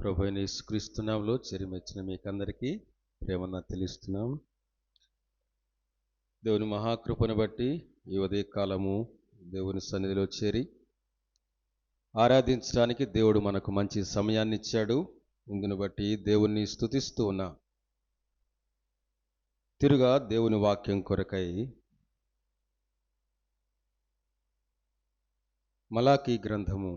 ప్రభు అయిన యేసుక్రీస్తు నామములో చేరిమెచ్చిన మీకందరికీ ప్రేమను తెలుస్తున్నాం. దేవుని మహాకృపను బట్టి ఈ ఉదయకాలము దేవుని సన్నిధిలో చేరి ఆరాధించడానికి దేవుడు మనకు మంచి సమయాన్ని ఇచ్చాడు. ఇందును బట్టి దేవుణ్ణి స్తుతిస్తూ ఉన్నా. తిరుగా దేవుని వాక్యం కొరకై మలాకీ గ్రంథము,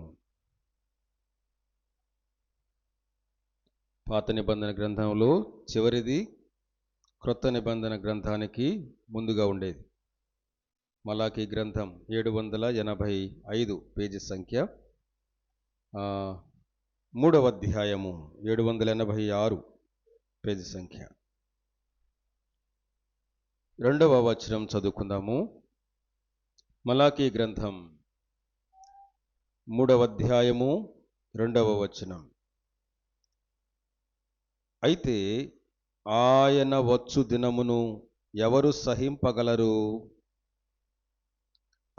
పాత నిబంధన గ్రంథంలో చివరిది, క్రొత్త నిబంధన గ్రంథానికి ముందుగా ఉండేది. మలాకీ గ్రంథం 785 పేజీ సంఖ్య, 3వ అధ్యాయము 786 పేజీ సంఖ్య, 2వ వచనం చదువుకుందాము. మలాకీ గ్రంథం 3వ అధ్యాయము 2వ వచనం. అయితే ఆయన వచ్చు దినమును ఎవరు సహింపగలరు?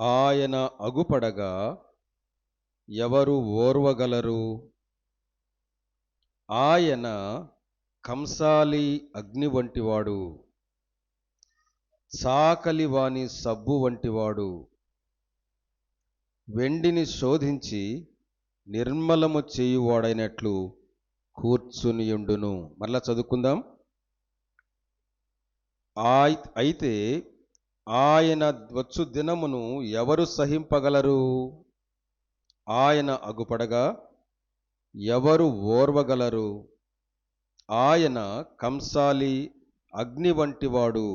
ఆయన అగుపడగా ఎవరు ఓర్వగలరు? ఆయన కంసాలి అగ్ని వంటివాడు, చాకలి వాని సబ్బు వంటివాడు, వెండిని శోధించి నిర్మలము చేయువాడైనట్లు కూర్చునియుండును. మరలా చదువుకుందాం. అయితే ఆయన వచ్చు దినమును ఎవరు సహింపగలరు? ఆయన అగుపడగా ఎవరు ఓర్వగలరు? ఆయన కంసాలి అగ్ని వంటివాడు,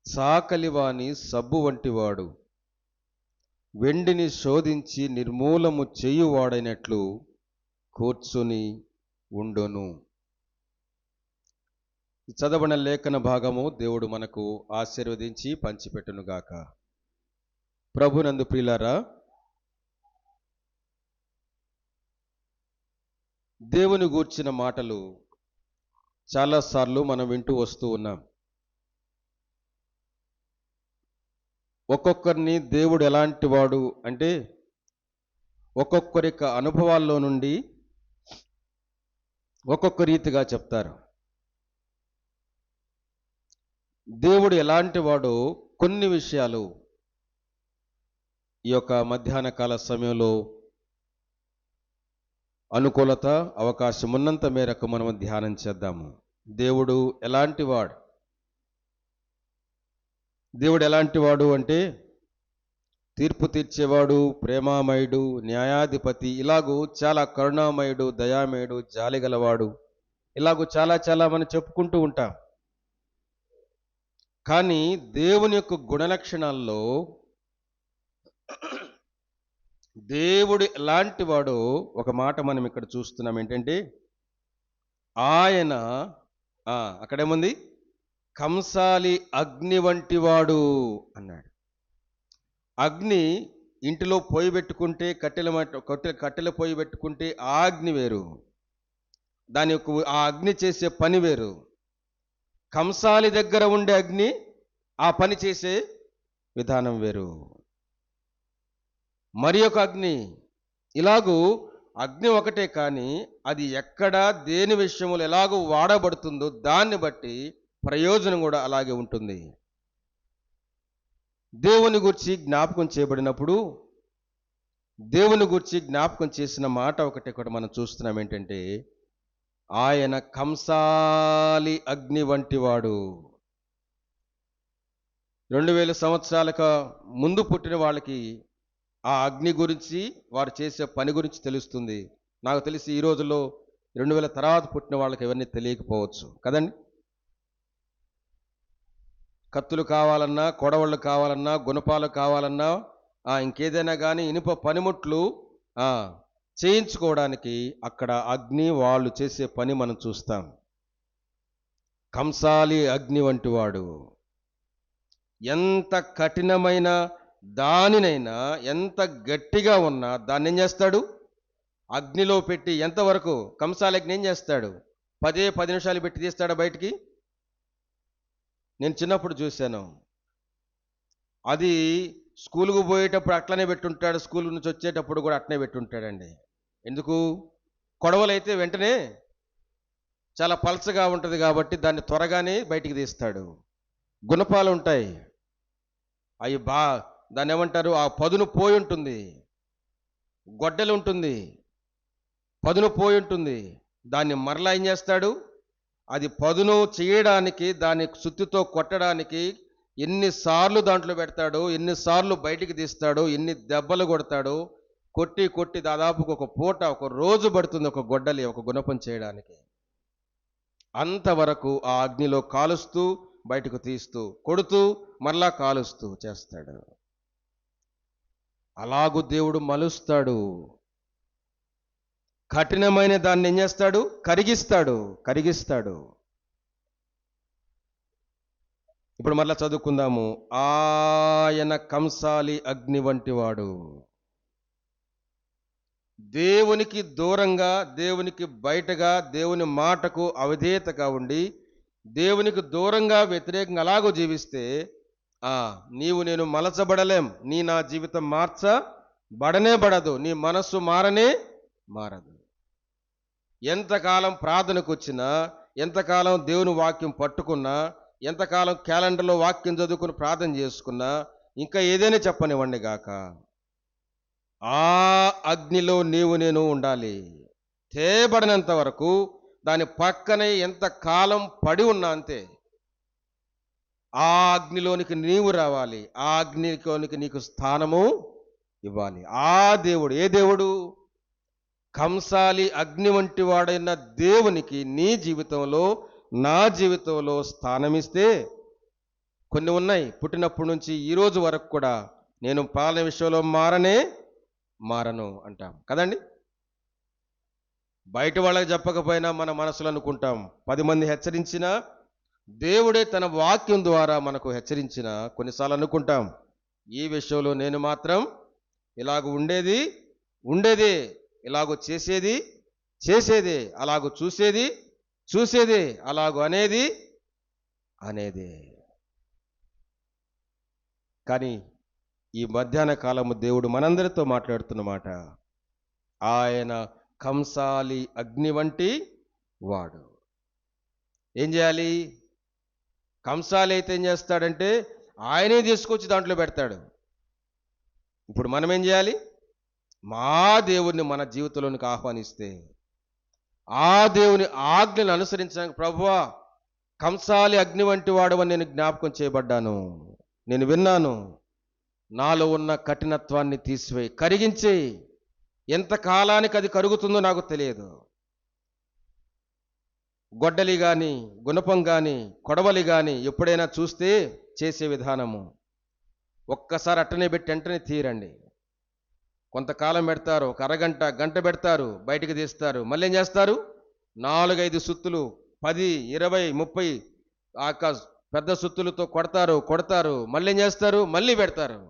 చాకలివాని సబ్బు వంటివాడు, వెండిని శోధించి నిర్మూలము చేయువాడైనట్లు కూర్చుని ఉండును. చదవన లేఖన భాగము దేవుడు మనకు ఆశీర్వదించి పంచిపెట్టునుగాక. ప్రభునందు ప్రియులారా, దేవుని గూర్చిన మాటలు చాలాసార్లు మనం వింటూ వస్తూ ఉన్నాం. ఒక్కొక్కరిని దేవుడు ఎలాంటి వాడు అంటే ఒక్కొక్కరి అనుభవాల్లో నుండి ఒక్కొక్క రీతిగా చెప్తారు. దేవుడు ఎలాంటి వాడో కొన్ని విషయాలు ఈ యొక్క మధ్యాహ్న కాల సమయంలో అనుకూలత అవకాశం ఉన్నంత మేరకు మనం ధ్యానం చేద్దాము. దేవుడు ఎలాంటి వాడు? దేవుడు ఎలాంటి వాడు అంటే తీర్పు తీర్చేవాడు, ప్రేమామయుడు, న్యాయాధిపతి, ఇలాగూ చాలా కరుణామయుడు, దయామయుడు, జాలిగలవాడు, ఇలాగూ చాలా చాలా మనం చెప్పుకుంటూ ఉంటాం. కానీ దేవుని యొక్క గుణలక్షణాల్లో దేవుడు ఎలాంటి వాడో ఒక మాట మనం ఇక్కడ చూస్తున్నాం. ఏంటంటే ఆయన అక్కడేముంది? కంసాలి అగ్ని వంటి వాడు అన్నాడు. అగ్ని ఇంటిలో పొయ్యి పెట్టుకుంటే, కట్టెల పొయ్యి పెట్టుకుంటే ఆ అగ్ని వేరు, దాని యొక్క ఆ అగ్ని చేసే పని వేరు. కంసాలి దగ్గర ఉండే అగ్ని ఆ పని చేసే విధానం వేరు. మరి ఒక అగ్ని, ఇలాగూ అగ్ని ఒకటే, కానీ అది ఎక్కడ దేని విషయంలో ఎలాగో వాడబడుతుందో దాన్ని బట్టి ప్రయోజనం కూడా అలాగే ఉంటుంది. దేవుని గురించి జ్ఞాపకం చేయబడినప్పుడు దేవుని గురించి జ్ఞాపకం చేసిన మాట ఒకటి కూడా మనం చూస్తున్నాం. ఏంటంటే ఆయన కంసాలి అగ్ని వంటివాడు. 2000 సంవత్సరాలకు ముందు పుట్టిన వాళ్ళకి ఆ అగ్ని గురించి, వారు చేసే పని గురించి తెలుస్తుంది. నాకు తెలిసి ఈ రోజుల్లో 2000 తర్వాత పుట్టిన వాళ్ళకి ఇవన్నీ తెలియకపోవచ్చు కదండి. కత్తులు కావాలన్నా, కొడవళ్ళు కావాలన్నా, గుణపాలు కావాలన్నా, ఇంకేదైనా కానీ ఇనుప పనిముట్లు చేయించుకోవడానికి అక్కడ అగ్ని వాళ్ళు చేసే పని మనం చూస్తాం. కంసాలి అగ్ని వంటి వాడు. ఎంత కఠినమైన దానినైనా, ఎంత గట్టిగా ఉన్నా దాన్ని ఏం చేస్తాడు? అగ్నిలో పెట్టి ఎంతవరకు? కంసాలి అగ్ని ఏం చేస్తాడు? 10 నిమిషాలు పెట్టి తీస్తాడా బయటికి? నేను చిన్నప్పుడు చూశాను. అది స్కూల్కు పోయేటప్పుడు అట్లనే పెట్టుంటాడు, స్కూల్ నుంచి వచ్చేటప్పుడు కూడా అట్లనే పెట్టుంటాడండి. ఎందుకు? కొడవలైతే వెంటనే చాలా పలచగా ఉంటుంది కాబట్టి దాన్ని త్వరగానే బయటికి తీస్తాడు. గుణపాలు ఉంటాయి, అవి దాన్ని ఏమంటారు, ఆ పదును పోయి ఉంటుంది, గొడ్డలు ఉంటుంది, పదును పోయి ఉంటుంది. దాన్ని మరలా ఏం చేస్తాడు, అది పదును చేయడానికి, దాన్ని సుత్తితో కొట్టడానికి ఎన్నిసార్లు దాంట్లో పెడతాడు, ఎన్నిసార్లు బయటికి తీస్తాడు, ఎన్ని దెబ్బలు కొడతాడు, కొట్టి కొట్టి దాదాపుకు ఒక పూట, ఒక రోజు పడుతుంది ఒక గొడ్డలి ఒక గుణపం చేయడానికి. అంతవరకు ఆ అగ్నిలో కాలుస్తూ బయటకు తీస్తూ కొడుతూ మరలా కాలుస్తూ చేస్తాడు. అలాగూ దేవుడు మలుస్తాడు. కఠినమైన దాన్ని ఏం చేస్తాడు, కరిగిస్తాడు. ఇప్పుడు మరలా చదువుకుందాము. ఆయన కంసాలి అగ్ని వంటి వాడు. దేవునికి దూరంగా, దేవునికి బయటగా, దేవుని మాటకు అవిధేయతగా ఉండి దేవునికి దూరంగా వ్యతిరేకంగా అలాగూ జీవిస్తే నీవు నేను మలచబడలేం. నా జీవితం మార్చబడనే బడదు, నీ మనస్సు మారదు. ఎంతకాలం ప్రార్థనకు వచ్చినా, ఎంతకాలం దేవుని వాక్యం పట్టుకున్నా, ఎంతకాలం క్యాలెండర్లో వాక్యం చదువుకుని ప్రార్థన చేసుకున్నా, ఇంకా ఏదైనా చెప్పనివ్వండి గాక, ఆ అగ్నిలో నీవు నేను ఉండాలి. తేబడినంత వరకు దాని పక్కనే ఎంత కాలం పడి ఉన్నా అంతే. ఆ అగ్నిలోనికి నీవు రావాలి, ఆ అగ్నిలోనికి నీకు స్థానము ఇవ్వాలి. ఆ దేవుడు, ఏ దేవుడు? కంసాలి అగ్ని వంటి వాడైన దేవునికి నీ జీవితంలో, నా జీవితంలో స్థానమిస్తే, కొన్ని ఉన్నాయి పుట్టినప్పటి నుంచి ఈ రోజు వరకు కూడా నేను పాలన విషయంలో మారను అంటాం కదండి. బయట వాళ్ళకి చెప్పకపోయినా మన మనసులో అనుకుంటాం. 10 మంది హెచ్చరించినా, దేవుడే తన వాక్యం ద్వారా మనకు హెచ్చరించిన కొన్నిసార్లు అనుకుంటాం, ఈ విషయంలో నేను మాత్రం ఇలాగ ఉండేది, ఇలాగూ చేసేది, అలాగూ చూసేది, అలాగూ అనేది. కానీ ఈ మధ్యాహ్న కాలము దేవుడు మనందరితో మాట్లాడుతున్నమాట, ఆయన కంసాలి అగ్ని వంటి వాడు. ఏం చేయాలి? కంసాలి అయితే ఏం చేస్తాడంటే ఆయనే తీసుకొచ్చి దాంట్లో పెడతాడు. ఇప్పుడు మనం ఏం చేయాలి? మా దేవుణ్ణి మన జీవితంలోనికి ఆహ్వానిస్తే, ఆ దేవుని ఆజ్ఞను అనుసరించడానికి, ప్రభువా కంసాలి అగ్ని వంటి వాడు అని నేను జ్ఞాపకం చేయబడ్డాను, నేను విన్నాను, నాలో ఉన్న కఠినత్వాన్ని తీసివేయి, కరిగించేయి. ఎంత కాలానికి అది కరుగుతుందో నాకు తెలియదు. గొడ్డలి కానీ, గుణపం కానీ, కొడవలి కానీ ఎప్పుడైనా చూస్తే చేసే విధానము, ఒక్కసారి అట్టనే పెట్టి వెంటనే తీరండి. కొంతకాలం పెడతారు, ఒక అరగంట, గంట పెడతారు, బయటికి తీస్తారు, మళ్ళీ ఏం చేస్తారు? 4-5 సుత్తులు, 10, 20, 30 పెద్ద సుత్తులతో కొడతారు, మళ్ళీ ఏం చేస్తారు? మళ్ళీ పెడతారు.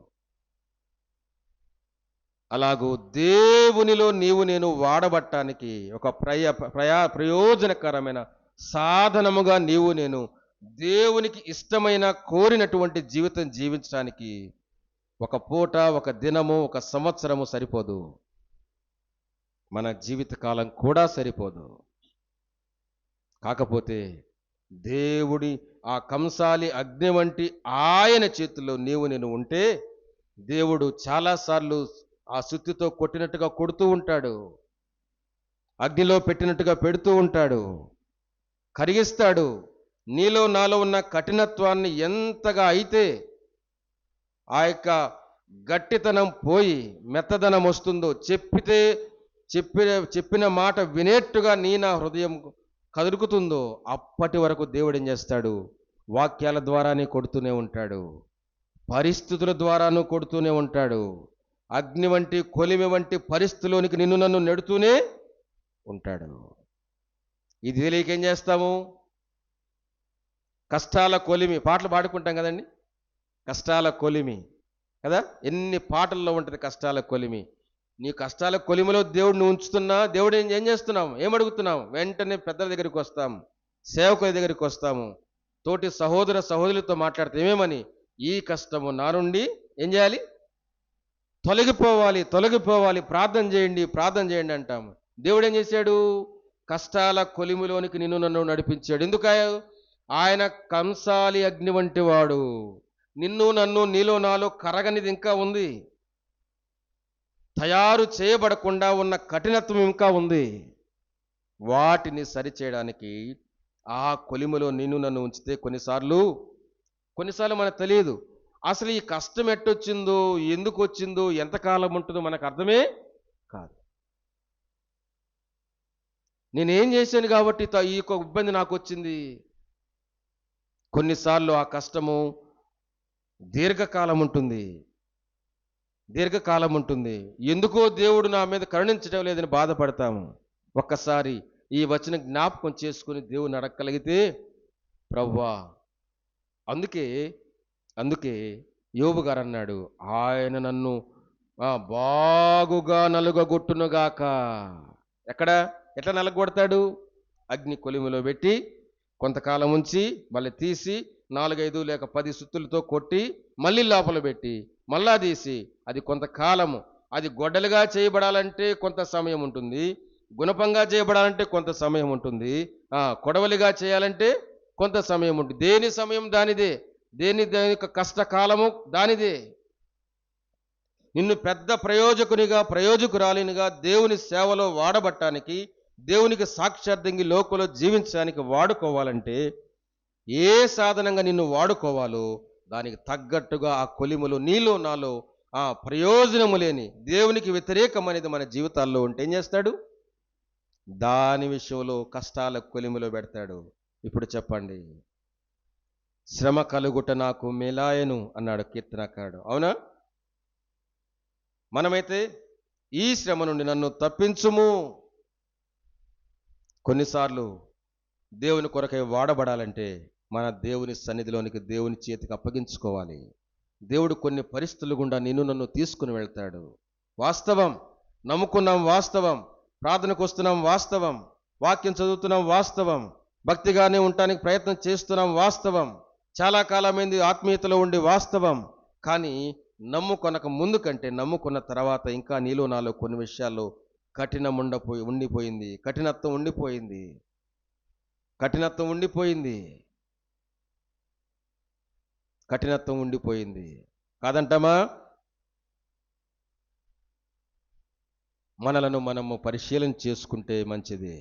అలాగూ దేవునిలో నీవు నేను వాడబట్టానికి ఒక ప్రయోజనకరమైన సాధనముగా నీవు నేను దేవునికి ఇష్టమైన కోరినటువంటి జీవితం జీవించడానికి ఒక పూట, ఒక దినము, ఒక సంవత్సరము సరిపోదు, మన జీవితకాలం కూడా సరిపోదు. కాకపోతే దేవుడి ఆ కంసాలి అగ్ని వంటి ఆయన చేతుల్లో నీవు నేను ఉంటే, దేవుడు చాలాసార్లు ఆ సుత్తితో కొట్టినట్టుగా కొడుతూ ఉంటాడు, అగ్నిలో పెట్టినట్టుగా పెడుతూ ఉంటాడు, కరిగిస్తాడు. నీలో నాలో ఉన్న కఠినత్వాన్ని ఎంతగా అయితే గట్టితనం పోయి మెత్తదనం వస్తుందో, చెప్పిన మాట వినేట్టుగా నా హృదయం కదులుకుతుందో, అప్పటి వరకు దేవుడు ఏం చేస్తాడు? వాక్యాల ద్వారానే కొడుతూనే ఉంటాడు, పరిస్థితుల ద్వారాను కొడుతూనే ఉంటాడు, అగ్ని వంటి కొలిమి వంటి పరిస్థితిలోనికి నిన్ను నన్ను నెడుతూనే ఉంటాడు. ఇది తెలియక ఏం చేస్తాము? కష్టాల కొలిమి పాటలు పాడుకుంటాం కదండి, కష్టాల కొలిమి కదా, ఎన్ని పాటల్లో ఉంటుంది కష్టాల కొలిమి. నీ కష్టాల కొలిమిలో దేవుడిని ఉంచుతున్నా, దేవుడు ఏం చేస్తున్నాం? ఏమడుగుతున్నాం? వెంటనే పెద్దల దగ్గరికి వస్తాం, సేవకుల దగ్గరికి వస్తాము, తోటి సహోదరులతో మాట్లాడితే ఏమేమని, ఈ కష్టము నా నుండి ఏం చేయాలి? తొలగిపోవాలి, ప్రార్థన చేయండి అంటాము. దేవుడు ఏం చేశాడు? కష్టాల కొలిమిలోనికి నిన్ను నన్ను నడిపించాడు. ఎందుకు? ఆయన కంసాలి అగ్ని వంటి వాడు. నిన్ను నన్ను నీలో నాలో కరగనిది ఇంకా ఉంది, తయారు చేయబడకుండా ఉన్న కఠినత్వం ఇంకా ఉంది. వాటిని సరిచేయడానికి ఆ కొలిమిలో నిన్ను నన్ను ఉంచితే కొన్నిసార్లు మనకు తెలియదు. అసలు ఈ కష్టం ఎట్టొచ్చిందో, ఎందుకు వచ్చిందో, ఎంతకాలం ఉంటుందో మనకు అర్థమే కాదు. నేనేం చేశాను కాబట్టి ఈ యొక్క ఇబ్బంది నాకు వచ్చింది. కొన్నిసార్లు ఆ కష్టము దీర్ఘకాలం ఉంటుంది. ఎందుకో దేవుడు నా మీద కరుణించడం లేదని బాధపడతాము. ఒక్కసారి ఈ వచన జ్ఞాపకం చేసుకుని దేవుని అడగగలిగితే, ప్రభువా, అందుకే యోబు గారు అన్నాడు, ఆయన నన్ను బాగుగా నలుగగొట్టునుగాక. ఎట్లా నలగొడతాడు? అగ్ని కొలిమిలో పెట్టి కొంతకాలం ఉంచి మళ్ళీ తీసి 4-5 లేక 10 సుత్తులతో కొట్టి మళ్ళీ లోపల పెట్టి మళ్ళా తీసి, అది కొంతకాలము, అది గొడ్డలుగా చేయబడాలంటే కొంత సమయం ఉంటుంది, గుణపంగా చేయబడాలంటే కొంత సమయం ఉంటుంది, కొడవలిగా చేయాలంటే కొంత సమయం ఉంటుంది. దేని సమయం దానిదే, దాని యొక్క కష్టకాలము దానిదే. నిన్ను పెద్ద ప్రయోజకురాలినిగా దేవుని సేవలో వాడబట్టానికి, దేవునికి సాక్షార్థంగా లోకంలో జీవించడానికి వాడుకోవాలంటే ఏ సాధనంగా నిన్ను వాడుకోవాలో దానికి తగ్గట్టుగా ఆ కొలిములు నీలో నాలో ప్రయోజనము లేని దేవునికి వ్యతిరేకమనేది మన జీవితాల్లో ఉంటే ఏం చేస్తాడు? దాని విషయంలో కష్టాల కొలిములో పెడతాడు. ఇప్పుడు చెప్పండి, శ్రమ కలుగుట నాకు మేలాయను అన్నాడు కీర్తనకారుడు. అవునా? మనమైతే ఈ శ్రమ నుండి నన్ను తప్పించుము. కొన్నిసార్లు దేవుని కొరకై వాడబడాలంటే మన దేవుని సన్నిధిలోనికి, దేవుని చేతికి అప్పగించుకోవాలి. దేవుడు కొన్ని పరిస్థితులు గుండా నిన్ను నన్ను తీసుకుని వెళ్తాడు. వాస్తవం. నమ్ముకున్నాం, వాస్తవం. ప్రార్థనకు వస్తున్నాం, వాస్తవం. వాక్యం చదువుతున్నాం, వాస్తవం. భక్తిగానే ఉండటానికి ప్రయత్నం చేస్తున్నాం, వాస్తవం. చాలా కాలమైంది ఆత్మీయతలో ఉండి, వాస్తవం. కానీ నమ్ముకొనక ముందు కంటే నమ్ముకున్న తర్వాత ఇంకా నీలో నాలో కొన్ని విషయాల్లో కఠినత్వం ఉండిపోయింది. కాదంటామా? మనలను మనము పరిశీలన చేసుకుంటే మంచిది.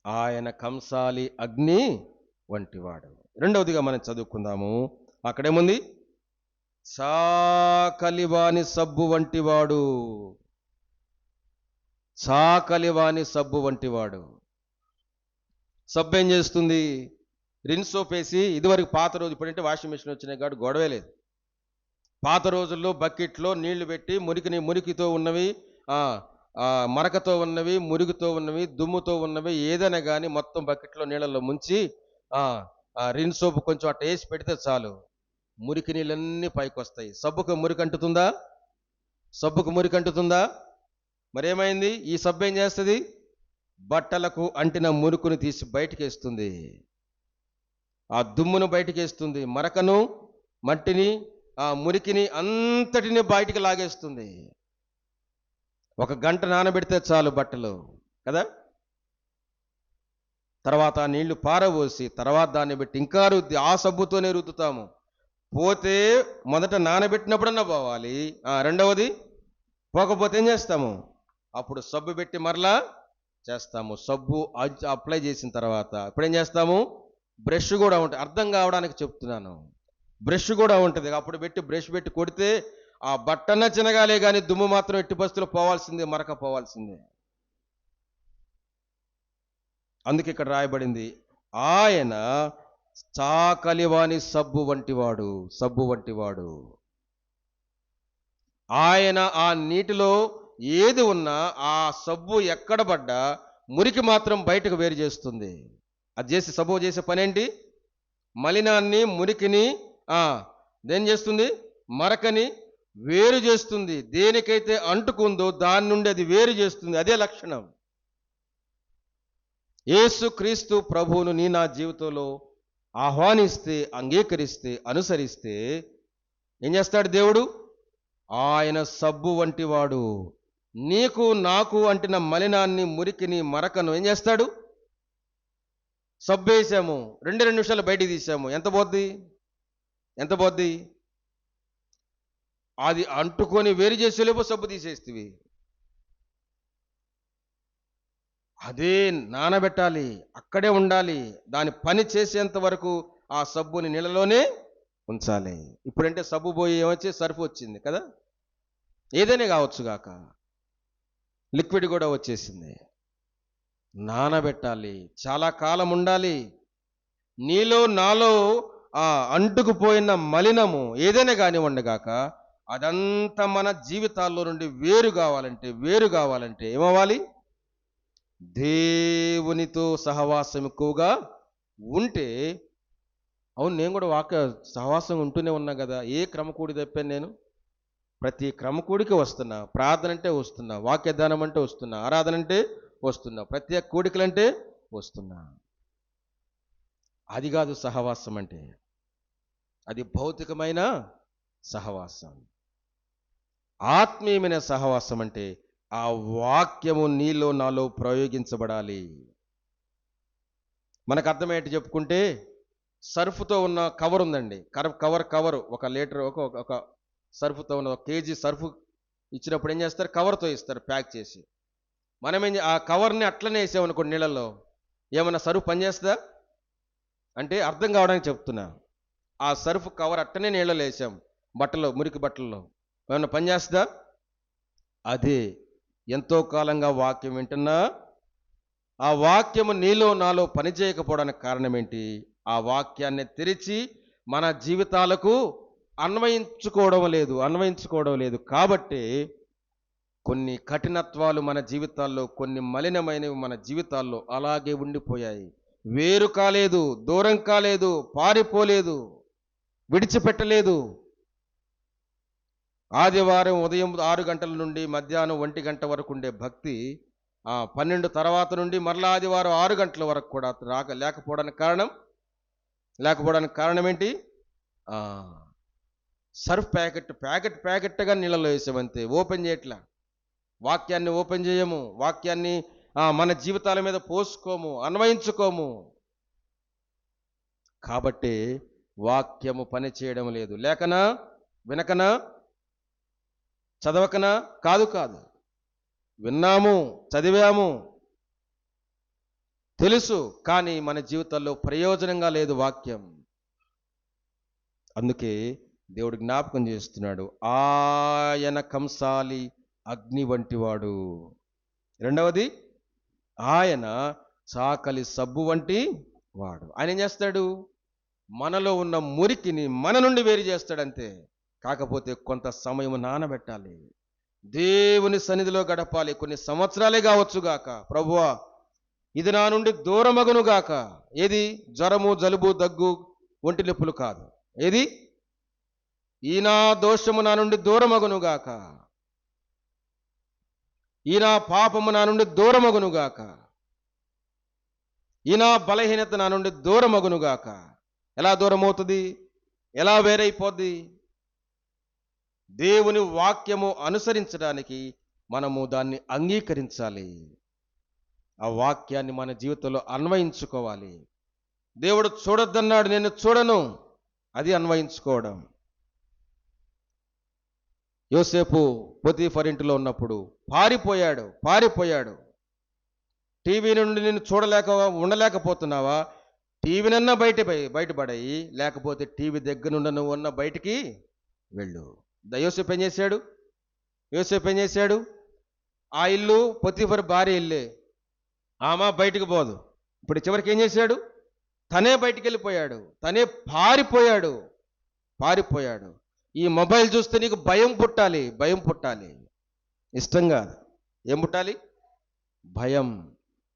ఆయన కంసాలి అగ్ని వంటివాడు. రెండవదిగా మనం చదువుకుందాము. అక్కడేముంది? చాకలివాని సబ్బు వంటివాడు. సబ్బు ఏం చేస్తుంది? రిన్ సోప్ వేసి, ఇదివరకు పాత రోజు, ఇప్పుడంటే వాషింగ్ మిషన్ వచ్చినాయి కాబట్టి గొడవే లేదు. పాత రోజుల్లో బకెట్లో నీళ్లు పెట్టి మురికితో ఉన్నవి, మరకతో ఉన్నవి, మురికితో ఉన్నవి, దుమ్ముతో ఉన్నవి ఏదైనా కానీ మొత్తం బకెట్లో నీళ్ళల్లో ముంచి రిన్ సోపు కొంచెం అట్ట వేసి పెడితే చాలు, మురికి నీళ్ళన్నీ పైకి వస్తాయి. సబ్బుకు మురికి అంటుతుందా? మరేమైంది? ఈ సబ్బు ఏం చేస్తుంది? బట్టలకు అంటిన మురుకుని తీసి బయటికి వేస్తుంది, ఆ దుమ్మును బయటికి వేస్తుంది, మరకను, మట్టిని, ఆ మురికిని అంతటిని బయటికి లాగేస్తుంది. 1 గంట నానబెడితే చాలు బట్టలు కదా. తర్వాత నీళ్లు పారబోసి తర్వాత దాన్ని పెట్టి ఇంకా రుద్ది ఆ సబ్బుతోనే రుద్దుతాము. పోతే మొదట నానబెట్టినప్పుడన్నా పోవాలి, రెండవది పోకపోతే ఏం చేస్తాము? అప్పుడు సబ్బు పెట్టి మరలా చేస్తాము. సబ్బు అప్లై చేసిన తర్వాత ఇప్పుడేం చేస్తాము? బ్రష్ కూడా ఉంటుంది. అర్థం కావడానికి చెప్తున్నాను. బ్రష్ కూడా ఉంటుంది. అప్పుడు బ్రష్ పెట్టి కొడితే ఆ బట్టన్న చినగాలే కానీ దుమ్ము మాత్రం ఎట్టి పరిస్థితుల్లో పోవాల్సిందే, మరక పోవాల్సిందే. అందుకే ఇక్కడ రాయబడింది, ఆయన చాకలివాని సబ్బు వంటివాడు. ఆయన ఆ నీటిలో ఏది ఉన్నా ఆ సబ్బు ఎక్కడ పడ్డా మురికి మాత్రం బయటకు వేరు చేస్తుంది. అది సబ్బు చేసే పనేంటి? మలినాన్ని, మురికిని దేని చేస్తుంది? మరకని వేరు చేస్తుంది. దేనికైతే అంటుకుందో దాని నుండి అది వేరు చేస్తుంది. అదే లక్షణం. యేసుక్రీస్తు ప్రభువును నా జీవితంలో ఆహ్వానిస్తే, అంగీకరిస్తే, అనుసరిస్తే ఏం చేస్తాడు దేవుడు? ఆయన సబ్బు వంటివాడు. నీకు నాకు అంటిన మలినాన్ని, మురికిని, మరకను ఏం చేస్తాడు? సబ్బు వేసాము, 2 నిమిషాలు బయటికి తీసాము, ఎంత పోద్ది? అది అంటుకొని వేరు చేసేలేపో సబ్బు తీసేస్తేవి. అదే నానబెట్టాలి, అక్కడే ఉండాలి, దాని పని చేసేంత వరకు ఆ సబ్బుని నీళ్ళలోనే ఉంచాలి. ఇప్పుడంటే సబ్బు పోయి ఏమొచ్చి సర్ఫ్ వచ్చింది కదా, ఏదైనా కావచ్చు గాక, లిక్విడ్ కూడా వచ్చేసింది. నానబెట్టాలి, చాలా కాలం ఉండాలి. నీలో నాలో ఆ అంటుకుపోయిన మలినము ఏదైనా కానివ్వండి గాక, అదంతా మన జీవితాల్లో నుండి వేరు కావాలంటే ఏమవ్వాలి? దేవునితో సహవాసం ఎక్కువగా ఉంటే. అవును, నేను కూడా సహవాసం ఉంటూనే ఉన్నా కదా. ఏ క్రమకూడి తప్పాను నేను? ప్రతి క్రమకూడికి వస్తున్నా. ప్రార్థన అంటే వస్తున్నా, వాక్యదానం అంటే వస్తున్నా, ఆరాధన అంటే వస్తున్నా, ప్రత్యేక కూడికలంటే వస్తున్నా. అది కాదు సహవాసం అంటే, అది భౌతికమైన సహవాసం. ఆత్మీయమైన సహవాసం అంటే ఆ వాక్యము నీలో నాలో ప్రయోగించబడాలి. మనకు అర్థమయ్యేట్టు చెప్పుకుంటే, సర్ఫ్తో ఉన్న కవర్ ఉందండి, కవర్ 1 లీటర్, ఒక సర్ఫ్తో ఉన్న 1 కేజీ సర్ఫ్ ఇచ్చినప్పుడు ఏం చేస్తారు? కవర్తో ఇస్తారు ప్యాక్ చేసి. ఆ కవర్ని అట్లనే వేసామనుకోండి నీళ్ళల్లో, ఏమన్నా సర్ఫ్ పనిచేస్తుందా అంటే? అర్థం కావడానికి చెప్తున్నా. ఆ సర్ఫ్ కవర్ అట్టనే నీళ్ళలో వేసాం, మురికి బట్టల్లో, ఏమన్నా పనిచేస్తుందా? అదే ఎంతో కాలంగా వాక్యం వింటున్నా, ఆ వాక్యము నీలో నాలో పనిచేయకపోవడానికి కారణం ఏంటి? ఆ వాక్యాన్ని తెరిచి మన జీవితాలకు అన్వయించుకోవడం లేదు. కాబట్టి కొన్ని కఠినత్వాలు మన జీవితాల్లో, కొన్ని మలినమైనవి మన జీవితాల్లో అలాగే ఉండిపోయాయి. వేరు కాలేదు, దూరం కాలేదు, పారిపోలేదు, విడిచిపెట్టలేదు. ఆదివారం ఉదయం 6 గంటల నుండి మధ్యాహ్నం 1 గంట వరకు ఉండే భక్తి 12 తర్వాత నుండి మరలా ఆదివారం 6 గంటల వరకు కూడా లేకపోవడానికి కారణం ఏంటి? సర్ఫ్ ప్యాకెట్గా నీళ్ళలో వేసామంతే, ఓపెన్ చేయట్లా. వాక్యాన్ని ఓపెన్ చేయము, వాక్యాన్ని మన జీవితాల మీద పోసుకోము, అన్వయించుకోము. కాబట్టి వాక్యము పని చేయడం లేదు. లేకనా, వినకనా, చదవకనా? కాదు. విన్నాము, చదివాము, తెలుసు, కానీ మన జీవితాల్లో ప్రయోజనంగా లేదు వాక్యం. అందుకే దేవుడు జ్ఞాపకం చేస్తున్నాడు, ఆయన కంసాలి అగ్ని వంటివాడు. రెండవది, ఆయన చాకలి సబ్బు వంటి వాడు. ఆయన ఏం చేస్తాడు? మనలో ఉన్న మురికిని మన నుండి వేరు చేస్తాడంతే. కాకపోతే కొంత సమయం నానబెట్టాలి, దేవుని సన్నిధిలో గడపాలి. కొన్ని సంవత్సరాలే కావచ్చుగాక. ప్రభువా, ఇది నా నుండి దూరమగునుగాక. ఏది? జ్వరము, జలుబు, దగ్గు, ఒంటి నొప్పులు కాదు. ఏది? ఈ నా దోషము నా నుండి దూరమగునుగాక, ఈ నా పాపము నా నుండి దూరమగునుగాక, ఈ నా బలహీనత నా నుండి దూరమగునుగాక. ఎలా దూరమవుతుంది? ఎలా వేరైపోద్ది? దేవుని వాక్యము అనుసరించడానికి మనము దాన్ని అంగీకరించాలి. ఆ వాక్యాన్ని మన జీవితంలో అన్వయించుకోవాలి. దేవుడు చూడొద్దన్నాడు, నేను చూడను, అది అన్వయించుకోవడం. యోసేపు పొతీఫర్ ఇంటిలో ఉన్నప్పుడు పారిపోయాడు. టీవీ నుండి నేను ఉండలేకపోతున్నావా? టీవీనన్నా బయటపడాయి, లేకపోతే టీవీ దగ్గర నుండి నువ్వు ఉన్న బయటికి వెళ్ళు. యోసేపు ఏం చేశాడు? ఆ ఇల్లు పొతీఫర్ భార్య ఇల్లే, ఆమె బయటికి పోదు. ఇప్పుడు చివరికి ఏం చేశాడు? తనే బయటికి వెళ్ళిపోయాడు, తనే పారిపోయాడు. ఈ మొబైల్ చూస్తే నీకు భయం పుట్టాలి, ఇష్టం కాదు. ఏం పుట్టాలి? భయం.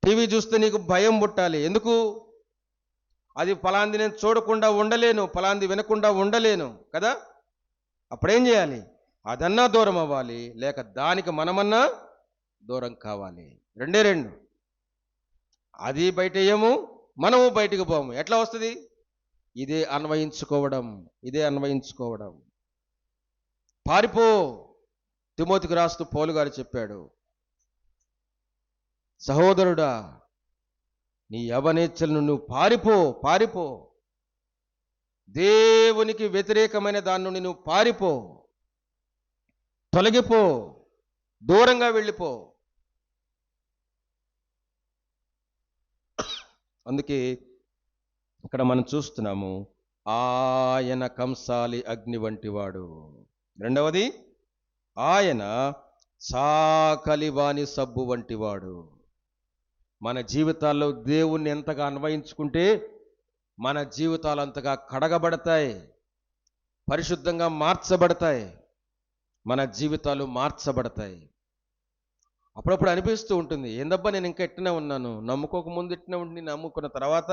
టీవీ చూస్తే నీకు భయం పుట్టాలి. ఎందుకు? అది ఫలాంది నేను చూడకుండా ఉండలేను, ఫలాంది వినకుండా ఉండలేను కదా. అప్పుడేం చేయాలి? అదన్నా దూరం అవ్వాలి, లేక దానికి మనమన్నా దూరం కావాలి. రెండు. అది బయట వేయము, మనము బయటికి పోము. ఎట్లా వస్తుంది? ఇదే అన్వయించుకోవడం. పారిపో, తిమోతికి రాస్తూ పౌలు గారు చెప్పాడు, సహోదరుడా, నీ యవనేచ్ఛలను నువ్వు పారిపో, దేవునికి వ్యతిరేకమైన దాని నుండి నువ్వు పారిపో, తొలగిపో, దూరంగా వెళ్ళిపో. అందుకే ఇక్కడ మనం చూస్తున్నాము, ఆయన కంసాలి అగ్ని వంటివాడు. రెండవది, ఆయన చాకలివాని సబ్బు వంటివాడు. మన జీవితాల్లో దేవుణ్ణి ఎంతగా అన్వయించుకుంటే మన జీవితాలు అంతగా కడగబడతాయి, పరిశుద్ధంగా మార్చబడతాయి, మన జీవితాలు మార్చబడతాయి. అప్పుడప్పుడు అనిపిస్తూ ఉంటుంది, ఏందబ్బా నేను ఇంకా ఎట్టినే ఉన్నాను, నమ్ముకోక ముందు ఎట్టినే ఉంటుంది, నమ్ముకున్న తర్వాత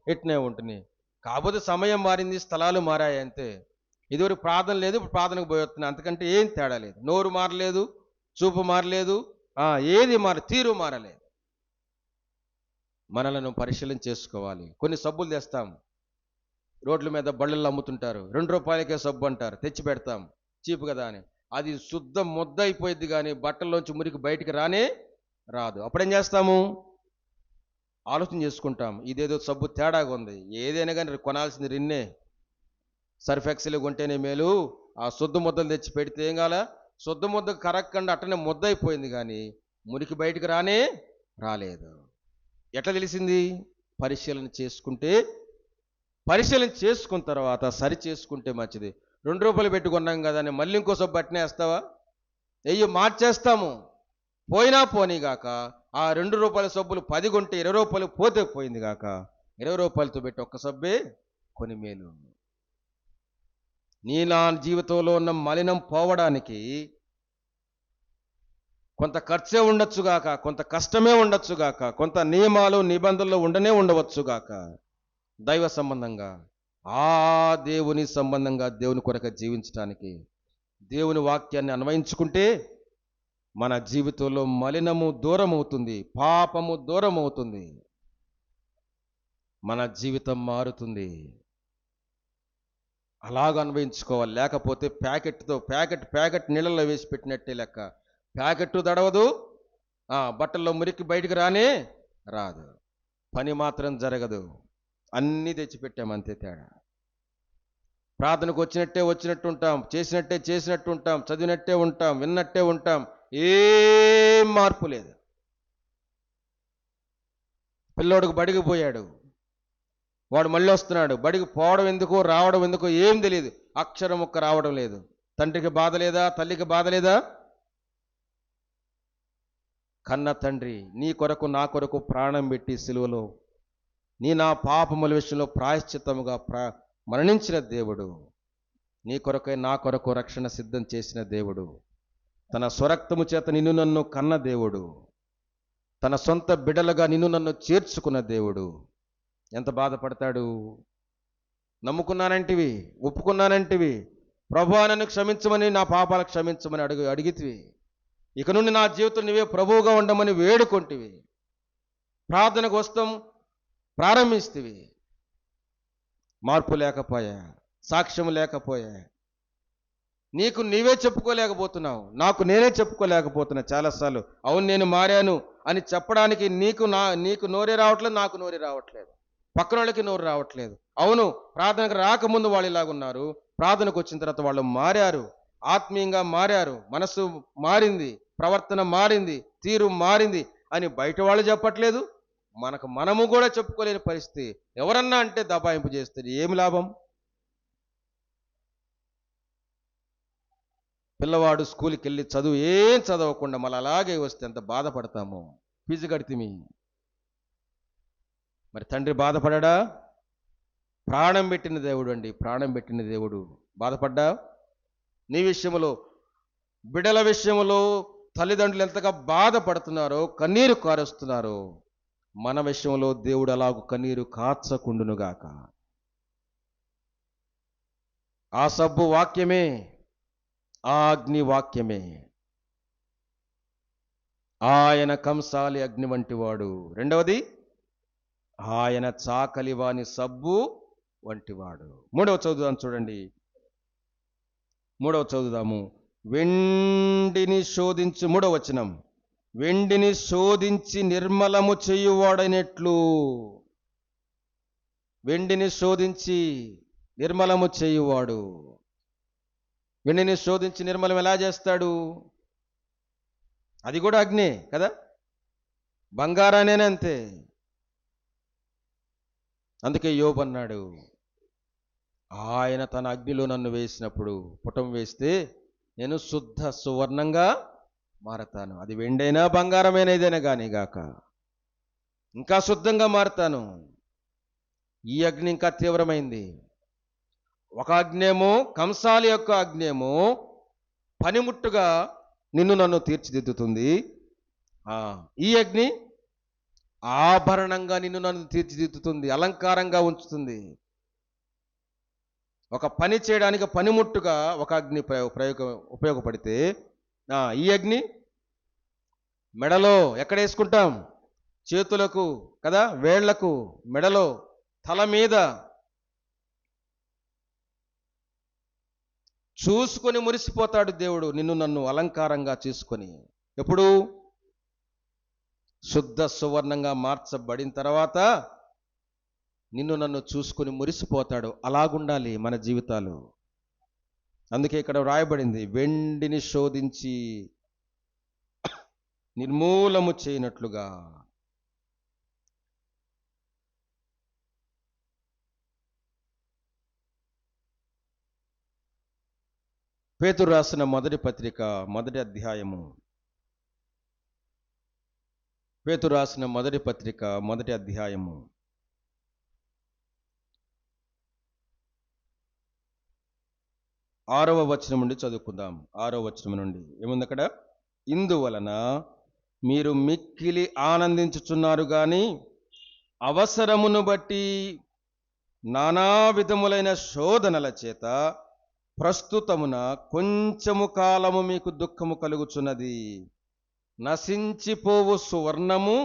ఎట్టినే ఉంటుంది. కాకపోతే సమయం మారింది, స్థలాలు మారాయి అంతే. ఇదివరకు ప్రార్థన లేదు, ఇప్పుడు ప్రార్థనకు పోయొస్తున్నాను, అంతకంటే ఏం తేడా లేదు. నోరు మారలేదు, చూపు మారలేదు, ఏది తీరు మారలేదు. మనలను పరిశీలన చేసుకోవాలి. కొన్ని సబ్బులు తెస్తాం, రోడ్ల మీద బళ్ళల్లో అమ్ముతుంటారు, 2 రూపాయలకే సబ్బు అంటారు, తెచ్చి పెడతాం, చీపు కదా అని. అది శుద్ధ ముద్ద అయిపోయింది, కానీ బట్టల్లోంచి మురికి బయటికి రాదు. అప్పుడేం చేస్తాము? ఆలోచన చేసుకుంటాం, ఇదేదో సబ్బు తేడాగా ఉంది, ఏదైనా కానీ కొనాల్సింది రిన్నే, సర్ఫ్ ఎక్సెల్ కొంటేనే మేలు, ఆ శుద్ధ ముద్దలు తెచ్చి పెడితే ఏం కాల, శుద్ధ ముద్ద కరక్కండి అట్టనే ముద్ద అయిపోయింది, కానీ మురికి బయటికి రాలేదు. ఎట్లా తెలిసింది? పరిశీలన చేసుకున్న తర్వాత సరి చేసుకుంటే మంచిది. 2 రూపాయలు పెట్టుకున్నాం కదా అని మళ్ళీ ఇంకో సబ్బు అట్నే వేస్తావా? మార్చేస్తాము. పోయినా పోనీగాక ఆ 2 రూపాయల సబ్బులు 10 కొంటే 20 రూపాయలు పోతే పోయింది గాక, 20 రూపాయలతో పెట్టి ఒక్క సబ్బే కొని మేలు. నా జీవితంలో ఉన్న మలినం పోవడానికి కొంత ఖర్చే ఉండొచ్చుగాక, కొంత కష్టమే ఉండొచ్చుగాక, కొంత నియమాలు నిబంధనలు ఉండవచ్చుగాక, దైవ సంబంధంగా, దేవుని సంబంధంగా, దేవుని కొరకు జీవించడానికి దేవుని వాక్యాన్ని అన్వయించుకుంటే మన జీవితంలో మలినము దూరం అవుతుంది, పాపము దూరం అవుతుంది, మన జీవితం మారుతుంది. అలాగ అన్వయించుకోవాలి. లేకపోతే ప్యాకెట్ నీళ్ళల్లో వేసి పెట్టినట్టే లెక్క. ప్యాకెట్ తడవదు, బట్టల్లో మురికి బయటికి రాదు, పని మాత్రం జరగదు. అన్నీ తెచ్చిపెట్టామంతే తేడా. ప్రార్థనకు వచ్చినట్టు ఉంటాం, చేసినట్టు ఉంటాం, చదివినట్టే ఉంటాం, విన్నట్టే ఉంటాం, ఏం మార్పు లేదు. పిల్లోడికి బడికి పోయాడు, వాడు మళ్ళీ వస్తున్నాడు, బడికి పోవడం ఎందుకో రావడం ఎందుకో ఏం తెలియదు, అక్షరం ఒక్క రావడం లేదు. తండ్రికి బాధ లేదా? తల్లికి బాధ లేదా? కన్న తండ్రి నీ కొరకు నా కొరకు ప్రాణం పెట్టి సిలువలో నా పాపముల విషయంలో ప్రాయశ్చిత్తముగా మరణించిన దేవుడు, నీ కొరకై నా కొరకు రక్షణ సిద్ధం చేసిన దేవుడు, తన స్వరక్తము చేత నిన్ను నన్ను కన్న దేవుడు, తన సొంత బిడ్డలుగా నిన్ను నన్ను చేర్చుకున్న దేవుడు ఎంత బాధపడతాడు? నమ్ముకున్నానంటివి, ఒప్పుకున్నానంటివి, ప్రభువా నన్ను క్షమించమని, నా పాపాలు క్షమించమని అడిగితివి, ఇక నుండి నా జీవితం నీవే ప్రభువుగా ఉండమని వేడుకొంటివి, ప్రార్థనకు వస్తాం ప్రారంభిస్తేవి, మార్పు లేకపోయా, సాక్ష్యం లేకపోయా, నీకు నీవే చెప్పుకోలేకపోతున్నావు, నాకు నేనే చెప్పుకోలేకపోతున్నా. చాలాసార్లు అవును నేను మారాను అని చెప్పడానికి నీకు నోరే రావట్లేదు, నాకు నోరే రావట్లేదు, పక్కన వాళ్ళకి నోరు రావట్లేదు. అవును, ప్రార్థనకు రాకముందు వాళ్ళు ఇలాగున్నారు, ప్రార్థనకు వచ్చిన తర్వాత వాళ్ళు మారారు, ఆత్మీయంగా మారారు, మనసు మారింది, ప్రవర్తన మారింది, తీరు మారింది అని బయట వాళ్ళు చెప్పట్లేదు, మనము కూడా చెప్పుకోలేని పరిస్థితి. ఎవరన్నా అంటే దబాయింపు చేస్తే ఏమి లాభం? పిల్లవాడు స్కూల్కి వెళ్ళి ఏం చదవకుండా మళ్ళీ అలాగే వస్తే ఎంత బాధపడతామో. ఫీజు కడితిమి, మరి తండ్రి బాధపడా? ప్రాణం పెట్టిన దేవుడు అండి, ప్రాణం పెట్టిన దేవుడు బాధపడ్డా? నీ విషయంలో, బిడ్డల విషయంలో తల్లిదండ్రులు ఎంతగా బాధపడుతున్నారో, కన్నీరు కారుస్తున్నారో, మన విషయంలో దేవుడు అలాగూ కన్నీరు కార్చకుండునుగాక. ఆ సబ్బు వాక్యమే, ఆ అగ్ని వాక్యమే. ఆయన కంసాలి అగ్ని వంటివాడు. రెండవది, ఆయన చాకలివాని సబ్బు వంటివాడు. మూడవ చదువుదాం, చూడండి, మూడవ చదువుదాము. వెండిని శోధించి, 3వ వచనం, వెండిని శోధించి నిర్మలము చేయువాడైనట్లు. వెండిని శోధించి నిర్మలము చేయువాడు. వెండిని శోధించి నిర్మలం ఎలా చేస్తాడు? అది కూడా అగ్నే కదా, బంగారానేనే అంతే. అందుకే యోబు అన్నాడు, ఆయన తన అగ్నిలో నన్ను వేసినప్పుడు, పుటం వేస్తే నేను శుద్ధ సువర్ణంగా మారతాను. అది వెండైనా బంగారమైన ఏదైనా కానీ గాక, ఇంకా శుద్ధంగా మారతాను. ఈ అగ్ని ఇంకా తీవ్రమైంది. ఒక అగ్నేమో, కంసాలి యొక్క అగ్నేమో పనిముట్టుగా నిన్ను నన్ను తీర్చిదిద్దుతుంది. ఈ అగ్ని ఆభరణంగా నిన్ను నన్ను తీర్చిదిద్దుతుంది, అలంకారంగా ఉంచుతుంది. ఒక పని చేయడానికి పనిముట్టుగా ఒక అగ్ని ఉపయోగపడితే, ఈ అగ్ని మెడలో ఎక్కడ వేసుకుంటాం? చేతులకు కదా, వేళ్లకు, మెడలో, తల మీద చూసుకొని మురిసిపోతాడు దేవుడు నిన్ను నన్ను అలంకారంగా చేసుకొని. ఎప్పుడు? శుద్ధ సువర్ణంగా మార్చబడిన తర్వాత నిన్ను నన్ను చూసుకొని మురిసిపోతాడు. అలాగుండాలి మన జీవితాలు. అందుకే ఇక్కడ వ్రాయబడింది, వెండిని శోధించి నిర్మూలము చేయనట్లుగా. పేతురు రాసిన మొదటి పత్రిక, మొదటి అధ్యాయము. పేతురు రాసిన మొదటి పత్రిక, మొదటి అధ్యాయము. 6వ వచనం నుండి చదువుకుందాం. 6వ వచనం నుండి ఏముంది అక్కడ? ఇందువలన మీరు మిక్కిలి ఆనందించుచున్నారు గాని అవసరమును బట్టి నానా విధములైన శోధనల చేత ప్రస్తుతమున కొంచెము కాలము మీకు దుఃఖము కలుగుచున్నది. నశించిపోవు సువర్ణము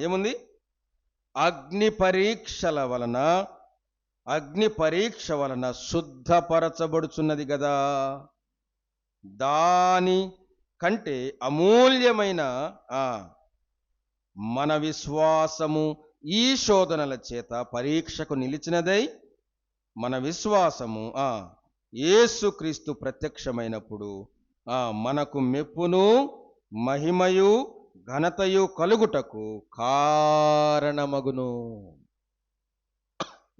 ఏముంది? అగ్ని పరీక్ష వలన శుద్ధపరచబడుచున్నది గదా, దాని కంటే అమూల్యమైన మన విశ్వాసము ఈ శోధనల చేత పరీక్షకు నిలిచినదై, మన విశ్వాసము యేసుక్రీస్తు ప్రత్యక్షమైనప్పుడు మనకు మెప్పును, మహిమయు, ఘనతయు కలుగుటకు కారణమగును.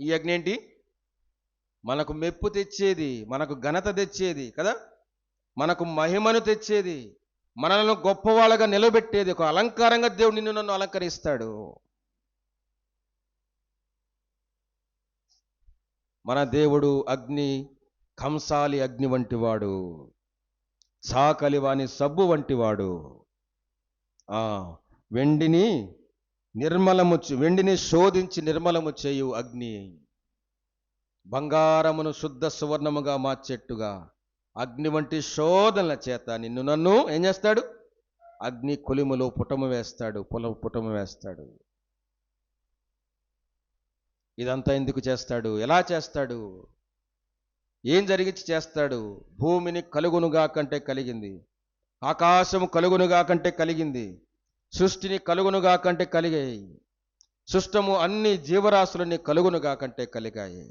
ఈ అగ్ని ఏంటి? మనకు మెప్పు తెచ్చేది, మనకు ఘనత తెచ్చేది కదా, మనకు మహిమను తెచ్చేది, మనల్ని గొప్పవాళ్ళగా నిలబెట్టేది. ఒక అలంకారంగా దేవుడు నిన్ను నన్ను అలంకరిస్తాడు. మన దేవుడు అగ్ని, కంసాలి అగ్ని వంటివాడు, చాకలివాని సబ్బు వంటివాడు. వెండిని శోధించి నిర్మలము చేయు అగ్ని, బంగారమును శుద్ధ సువర్ణముగా మార్చెట్టుగా అగ్ని వంటి శోధనల చేత నిన్ను నన్ను ఏం చేస్తాడు? అగ్ని కొలిములో పుటము వేస్తాడు. ఇదంతా ఎందుకు చేస్తాడు? ఎలా చేస్తాడు? ఏం జరిగించి చేస్తాడు? భూమిని కలుగునుగా కంటే కలిగింది, ఆకాశము కలుగునుగా కంటే కలిగింది, సృష్టిని కలుగునుగా కంటే కలిగాయి, సృష్టము అన్ని జీవరాశులని కలుగునుగా కంటే కలిగాయి.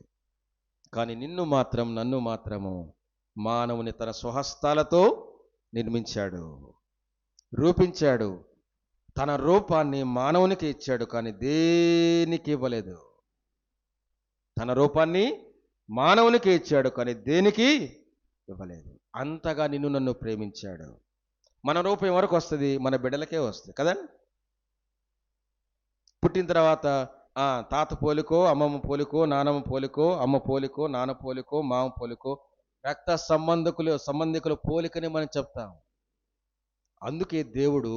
కానీ నిన్ను మాత్రం, నన్ను మాత్రము మానవుని తన స్వహస్తాలతో నిర్మించాడు, రూపించాడు. తన రూపాన్ని మానవునికి ఇచ్చాడు, కానీ దేనికి ఇవ్వలేదు. తన రూపాన్ని మానవునికి ఇచ్చాడు, కానీ దేనికి ఇవ్వలేదు. అంతగా నిన్ను నన్ను ప్రేమించాడు. మన రూపం ఎవరికి వస్తుంది? మన బిడ్డలకే వస్తుంది కదా. పుట్టిన తర్వాత తాత పోలికో, అమ్మమ్మ పోలికో, నానమ్మ పోలికో, అమ్మ పోలికో, నాన్న పోలికో, మామ పోలికో, రక్త సంబంధికుల పోలికని మనం చెప్తాం. అందుకే దేవుడు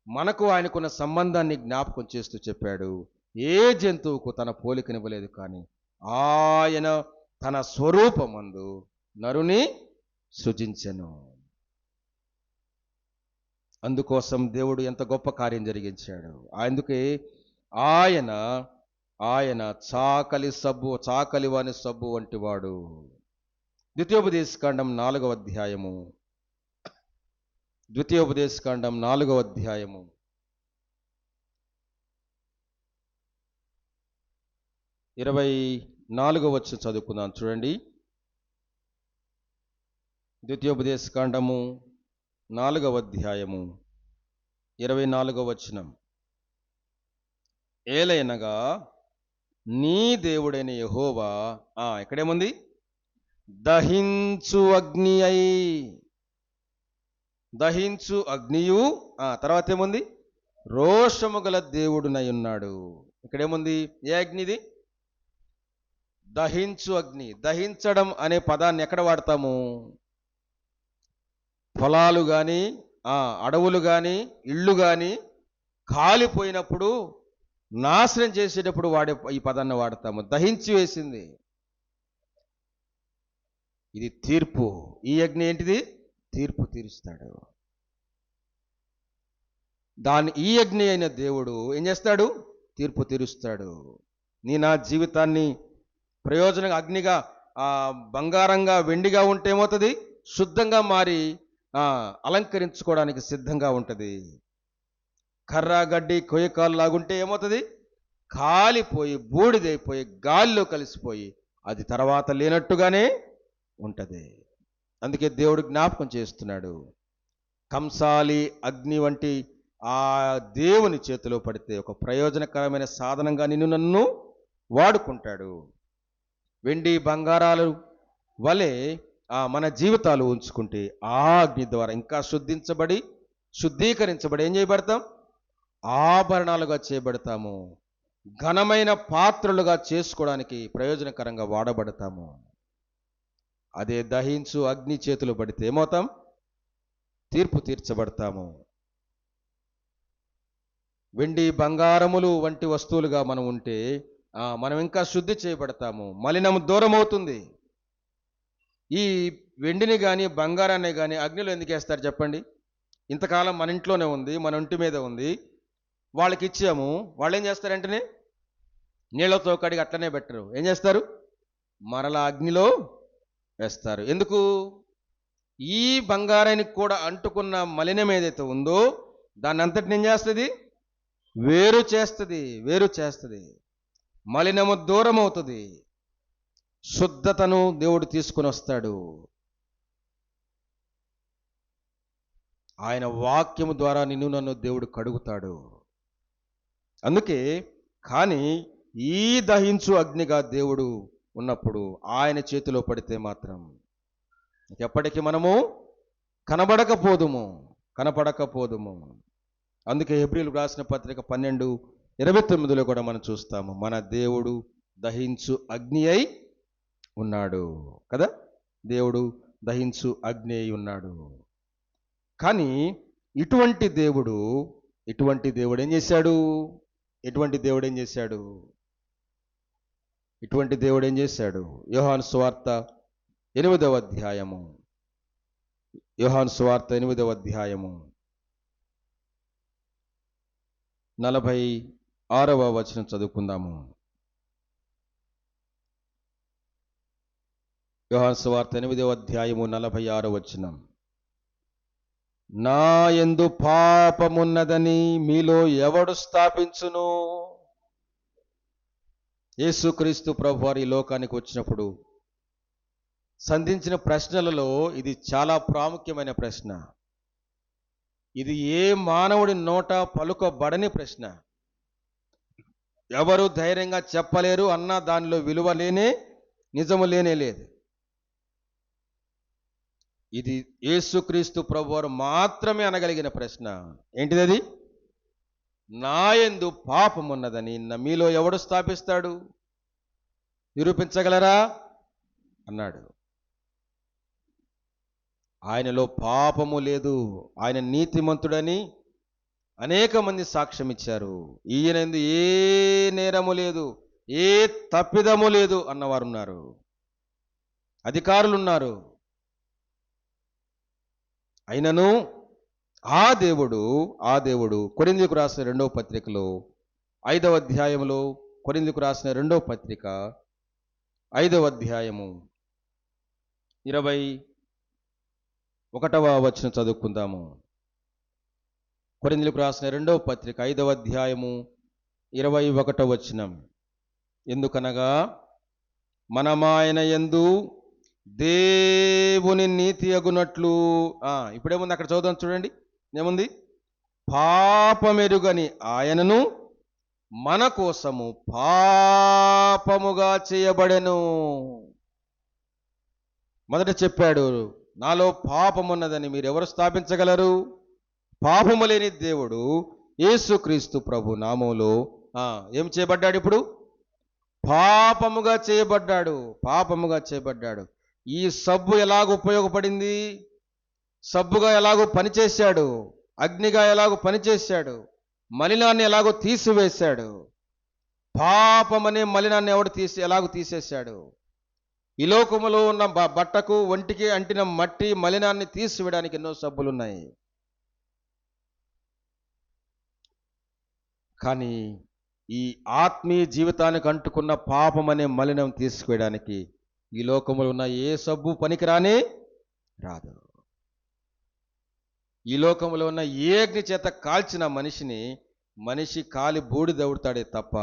మనకు ఆయనకున్న సంబంధాన్ని జ్ఞాపకం చేస్తూ చెప్పాడు, ఏ జంతువుకు తన పోలికనివ్వలేదు, కానీ ఆయన తన స్వరూపమందు నరుని సృజించెను. అందుకోసం దేవుడు ఎంత గొప్ప కార్యం జరిగించాడు. అందుకే ఆయన చాకలివాని సబ్బు వంటివాడు. ద్వితీయోపదేశకాండం 4వ అధ్యాయము ద్వితీయోపదేశకాండం 4వ అధ్యాయము 24వ వచనం చదువుకుందాం. చూడండి, ద్వితీయోపదేశకాండము 4వ అధ్యాయము 24వ వచనం. ఏలయనగా నీ దేవుడైన యెహోవా ఇక్కడేముంది? దహించు అగ్ని అయి, దహించు అగ్నియు, తర్వాత ఏముంది? రోషము గల దేవుడునై ఉన్నాడు. ఇక్కడేముంది? ఏ అగ్నిది? దహించు అగ్ని. దహించడం అనే పదాన్ని ఎక్కడ వాడతాము? పొలాలు కానీ, అడవులు కానీ, ఇళ్ళు కానీ కాలిపోయినప్పుడు, నాశనం చేసేటప్పుడు వాడే ఈ పదాన్ని వాడతాము. దహించి వేసింది. ఇది తీర్పు. ఈ అగ్ని ఏంటిది? తీర్పు తీరుస్తాడు. ఈ అగ్ని అయిన దేవుడు ఏం చేస్తాడు? తీర్పు తీరుస్తాడు. నా జీవితాన్ని ప్రయోజన అగ్నిగా, బంగారంగా, వెండిగా ఉంటే ఏమవుతుంది? శుద్ధంగా మారి అలంకరించుకోవడానికి సిద్ధంగా ఉంటుంది. కర్ర గడ్డి కొయ్యకాలు లాగుంటే ఏమవుతుంది? కాలిపోయి బూడిదైపోయి గాలిలో కలిసిపోయి అది తర్వాత లేనట్టుగానే ఉంటుంది. అందుకే దేవుడు జ్ఞాపకం చేస్తున్నాడు, కంసాలి అగ్ని వంటి ఆ దేవుని చేతిలో పడితే ఒక ప్రయోజనకరమైన సాధనంగా నన్ను వాడుకుంటాడు. వెండి బంగారాలు వలె మన జీవితాలు ఉంచుకుంటే ఆ అగ్ని ద్వారా ఇంకా శుద్ధీకరించబడి ఏం చేయబడతాం? ఆభరణాలుగా చేయబడతాము. ఘనమైన పాత్రలుగా చేసుకోవడానికి ప్రయోజనకరంగా వాడబడతాము. అదే దహించు అగ్ని చేతులు పడితే ఏమవుతాం? తీర్పు తీర్చబడతాము. వెండి బంగారములు వంటి వస్తువులుగా మనం ఉంటే మనం ఇంకా శుద్ధి చేయబడతాము. మలినము దూరం అవుతుంది. ఈ వెండిని కానీ బంగారాన్ని కానీ అగ్నిలో ఎందుకు వేస్తారు చెప్పండి? ఇంతకాలం మన ఇంట్లోనే ఉంది, మన ఇంటి మీద ఉంది, వాళ్ళకి ఇచ్చాము. వాళ్ళు ఏం చేస్తారు? వెంటనే నీళ్లతో కడిగి అట్లనే పెట్టరు. ఏం చేస్తారు? మరలా అగ్నిలో వేస్తారు. ఎందుకు? ఈ బంగారానికి కూడా అంటుకున్న మలినం ఏదైతే ఉందో దాన్ని అంతటిని ఏం చేస్తుంది? వేరు చేస్తుంది. మలినము దూరం అవుతుంది. శుద్ధతను దేవుడు తీసుకుని వస్తాడు. ఆయన వాక్యము ద్వారా నన్ను దేవుడు కడుగుతాడు. అందుకే కానీ ఈ దహించు అగ్నిగా దేవుడు ఉన్నప్పుడు ఆయన చేతిలో పడితే మాత్రం ఎప్పటికీ మనము కనపడకపోదుము. అందుకే హెబ్రీయులకు రాసిన పత్రిక 12:29లో కూడా మనం చూస్తాము, మన దేవుడు దహించు అగ్ని అయి ఉన్నాడు కదా. దేవుడు దహించు అగ్ని అయి ఉన్నాడు. కానీ ఇటువంటి దేవుడు ఏం చేశాడు? ఇటువంటి దేవుడు ఏం చేశాడు? యోహాను సువార్త 8వ అధ్యాయము 46వ వచనం చదువుకుందాము. యోహాను సువార్త 8వ అధ్యాయము 46వ వచనం. నా యందు పాపమున్నదని మీలో ఎవడు స్థాపించును? యేసుక్రీస్తు ప్రభువారు ఈ లోకానికి వచ్చినప్పుడు సంధించిన ప్రశ్నలలో ఇది చాలా ప్రాముఖ్యమైన ప్రశ్న. ఇది ఏ మానవుడి నోట పలుకబడని ప్రశ్న. ఎవరు ధైర్యంగా చెప్పలేరు అన్న దానిలో విలువ నిజము లేదు. ఇది యేసుక్రీస్తు ప్రభువారు మాత్రమే అనగలిగిన ప్రశ్న. ఏంటిది? నాయందు పాపమున్నదని మీలో ఎవడు స్థాపిస్తాడు? నిరూపించగలరా అన్నాడు. ఆయనలో పాపము లేదు, ఆయన నీతిమంతుడని అనేక మంది సాక్ష్యం ఇచ్చారు. ఈయనందు ఏ నేరము లేదు, ఏ తప్పిదము లేదు అన్నవారు ఉన్నారు, అధికారులు ఉన్నారు. అయినను ఆ దేవుడు కొరింథీయులకు రాసిన 2వ పత్రికలో 5వ అధ్యాయంలో, కొరింథీయులకు రాసిన 2వ పత్రిక 5వ అధ్యాయము 21వ వచనం చదువుకుందాము. కొరింథీయులకు రాసిన 2వ పత్రిక 5వ అధ్యాయము 21వ వచనం. ఎందుకనగా మనమాయన యందు దేవుని నీతి అగునట్లు, ఇప్పుడేముంది అక్కడ చదువుదాం చూడండి, ఏముంది? పాపమెరుగని ఆయనను మన కోసము పాపముగా చేయబడెను. మొదట చెప్పాడు, నాలో పాపమున్నదని మీరెవరు స్థాపించగలరు? పాపము లేని దేవుడు యేసుక్రీస్తు ప్రభు నామములో ఏం చేయబడ్డాడు? ఇప్పుడు పాపముగా చేయబడ్డాడు. పాపముగా చేయబడ్డాడు. ఈ సబ్బు ఎలాగ ఉపయోగపడింది? సబ్బుగా ఎలాగో పనిచేశాడు, అగ్నిగా ఎలాగో పనిచేశాడు, మలినాన్ని ఎలాగో తీసివేశాడు. పాపమనే మలినాన్ని ఎలాగో తీసేశాడు? ఈ లోకములో ఉన్న బట్టకు ఒంటికి అంటిన మట్టి మలినాన్ని తీసివేయడానికి ఎన్నో సబ్బులున్నాయి. కానీ ఈ ఆత్మీయ జీవితానికి అంటుకున్న పాపం అనే మలినం తీసుకువేయడానికి ఈ లోకములో ఉన్న ఏ సబ్బు పనికిరానే రాదు. ఈ లోకంలో ఉన్న ఏ అగ్ని చేత కాల్చిన మనిషి కాలి బూడిదవుతాడే తప్ప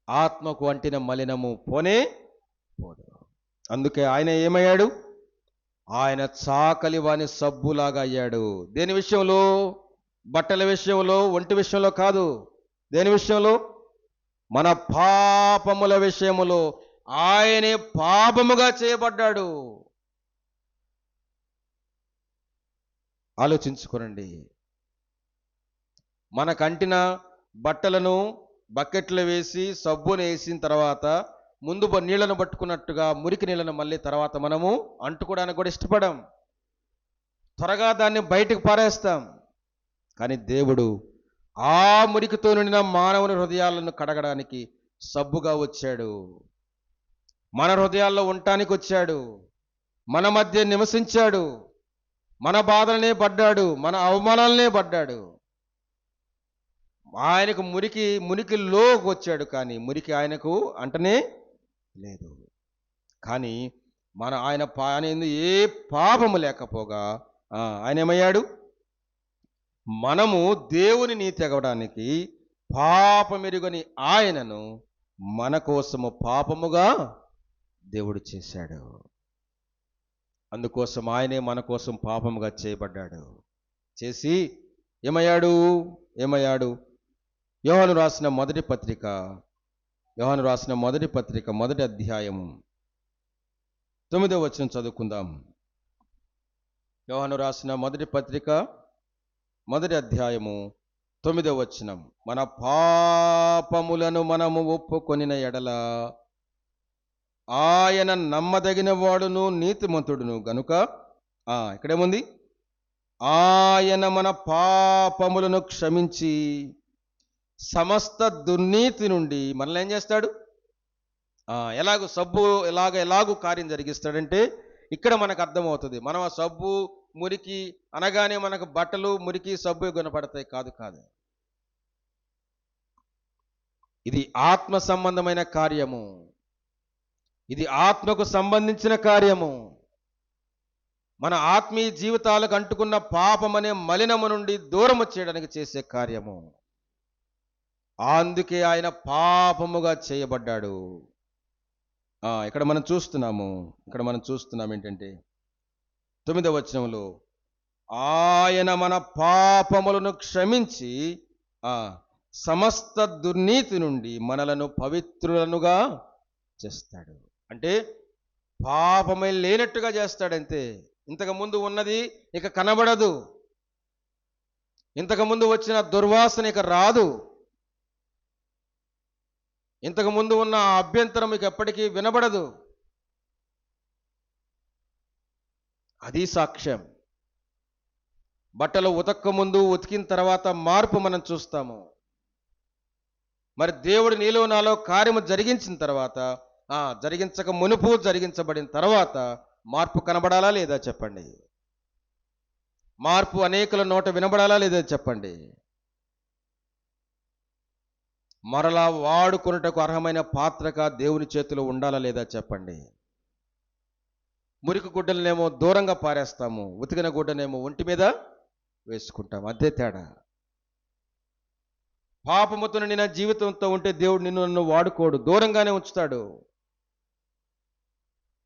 ఆత్మకు అంటిన మలినము పోనే పోదు. అందుకే ఆయన ఏమయ్యాడు? ఆయన చాకలి వాని సబ్బులాగా అయ్యాడు. దేని విషయంలో? బట్టల విషయంలో, ఒంటి విషయంలో కాదు. దేని విషయంలో? మన పాపముల విషయములో ఆయనే పాపముగా చేయబడ్డాడు. ఆలోచించుకోనండి. మనకంటిన బట్టలను బకెట్లో వేసి సబ్బును వేసిన తర్వాత ముందు నీళ్లను పట్టుకున్నట్టుగా మురికి నీళ్లను మళ్ళీ తర్వాత మనము అంటుకోవడానికి కూడా ఇష్టపడం. త్వరగా దాన్ని బయటకు పారేస్తాం. కానీ దేవుడు ఆ మురికితో నిండిన మానవుని హృదయాలను కడగడానికి సబ్బుగా వచ్చాడు. మన హృదయాల్లో ఉండటానికి వచ్చాడు. మన మధ్య నివసించాడు. మన బాధలనే పడ్డాడు, మన అవమానాలనే పడ్డాడు. ఆయనకు మురికిలోకి వచ్చాడు, కానీ మురికి ఆయనకు అంటనే లేదు. కానీ ఆయన ఏ పాపము లేకపోగా ఆయన ఏమయ్యాడు? మనము దేవుని నీతి అవ్వడానికి పాపమెరుగని ఆయనను మన కోసము పాపముగా దేవుడు చేశాడు. అందుకోసం ఆయనే మన కోసం పాపముగా చేయబడ్డాడు. చేసి ఏమయ్యాడు? యోహాను రాసిన మొదటి పత్రిక 1వ అధ్యాయము 9వ వచనం చదువుకుందాం. యోహాను రాసిన మొదటి పత్రిక 1వ అధ్యాయము 9వ వచనం. మన పాపములను మనము ఒప్పుకొనిన ఎడల ఆయన నమ్మదగిన వాడును నీతిమంతుడును గనుక, ఇక్కడేముంది? ఆయన మన పాపములను క్షమించి సమస్త దుర్నీతి నుండి మనల్ని ఏం చేస్తాడు? ఎలాగూ సబ్బు ఎలాగూ కార్యం జరిగిస్తాడంటే ఇక్కడ మనకు అర్థమవుతుంది. మనం ఆ సబ్బు మురికి అనగానే మనకు బట్టలు మురికి సబ్బు గుణపడతాయి. కాదు. ఇది ఆత్మ సంబంధమైన కార్యము. ఇది ఆత్మకు సంబంధించిన కార్యము. మన ఆత్మీయ జీవితాలకు అంటుకున్న పాపమనే మలినము నుండి దూరము చేయడానికి చేసే కార్యము. అందుకే ఆయన పాపముగా చేయబడ్డాడు. ఇక్కడ మనం చూస్తున్నాం ఏంటంటే 9వ వచనంలో ఆయన మన పాపములను క్షమించి సమస్త దుర్నీతి నుండి మనలను పవిత్రులనుగా చేస్తాడు. అంటే పాపమే లేనట్టుగా చేస్తాడంతే. ఇంతకుముందు ఉన్నది ఇక కనబడదు. ఇంతకుముందు వచ్చిన దుర్వాసన ఇక రాదు. ఇంతకుముందు ఉన్న అభ్యంతరం ఇక ఎప్పటికీ వినబడదు. అది సాక్ష్యం. బట్టలు ఉతక్క ముందు, ఉతికిన తర్వాత మార్పు మనం చూస్తాము. మరి దేవుడు నీలో నాలో కార్యము జరిగించిన తర్వాత, జరిగించక మునుపు, జరిగించబడిన తర్వాత మార్పు కనబడాలా లేదా చెప్పండి? మార్పు అనేకుల నోట వినబడాలా లేదా చెప్పండి? మరలా వాడుకొనుటకు అర్హమైన పాత్రగా దేవుని చేతిలో ఉండాలా లేదా చెప్పండి? మురికి గుడ్డలనేమో దూరంగా పారేస్తాము, ఉతికిన గుడ్డనేమో ఒంటి మీద వేసుకుంటాం. అదే తేడా. పాపముతో నిండిన జీవితంతో ఉంటే దేవుడు నిన్ను నన్ను వాడుకోడు, దూరంగానే ఉంచుతాడు.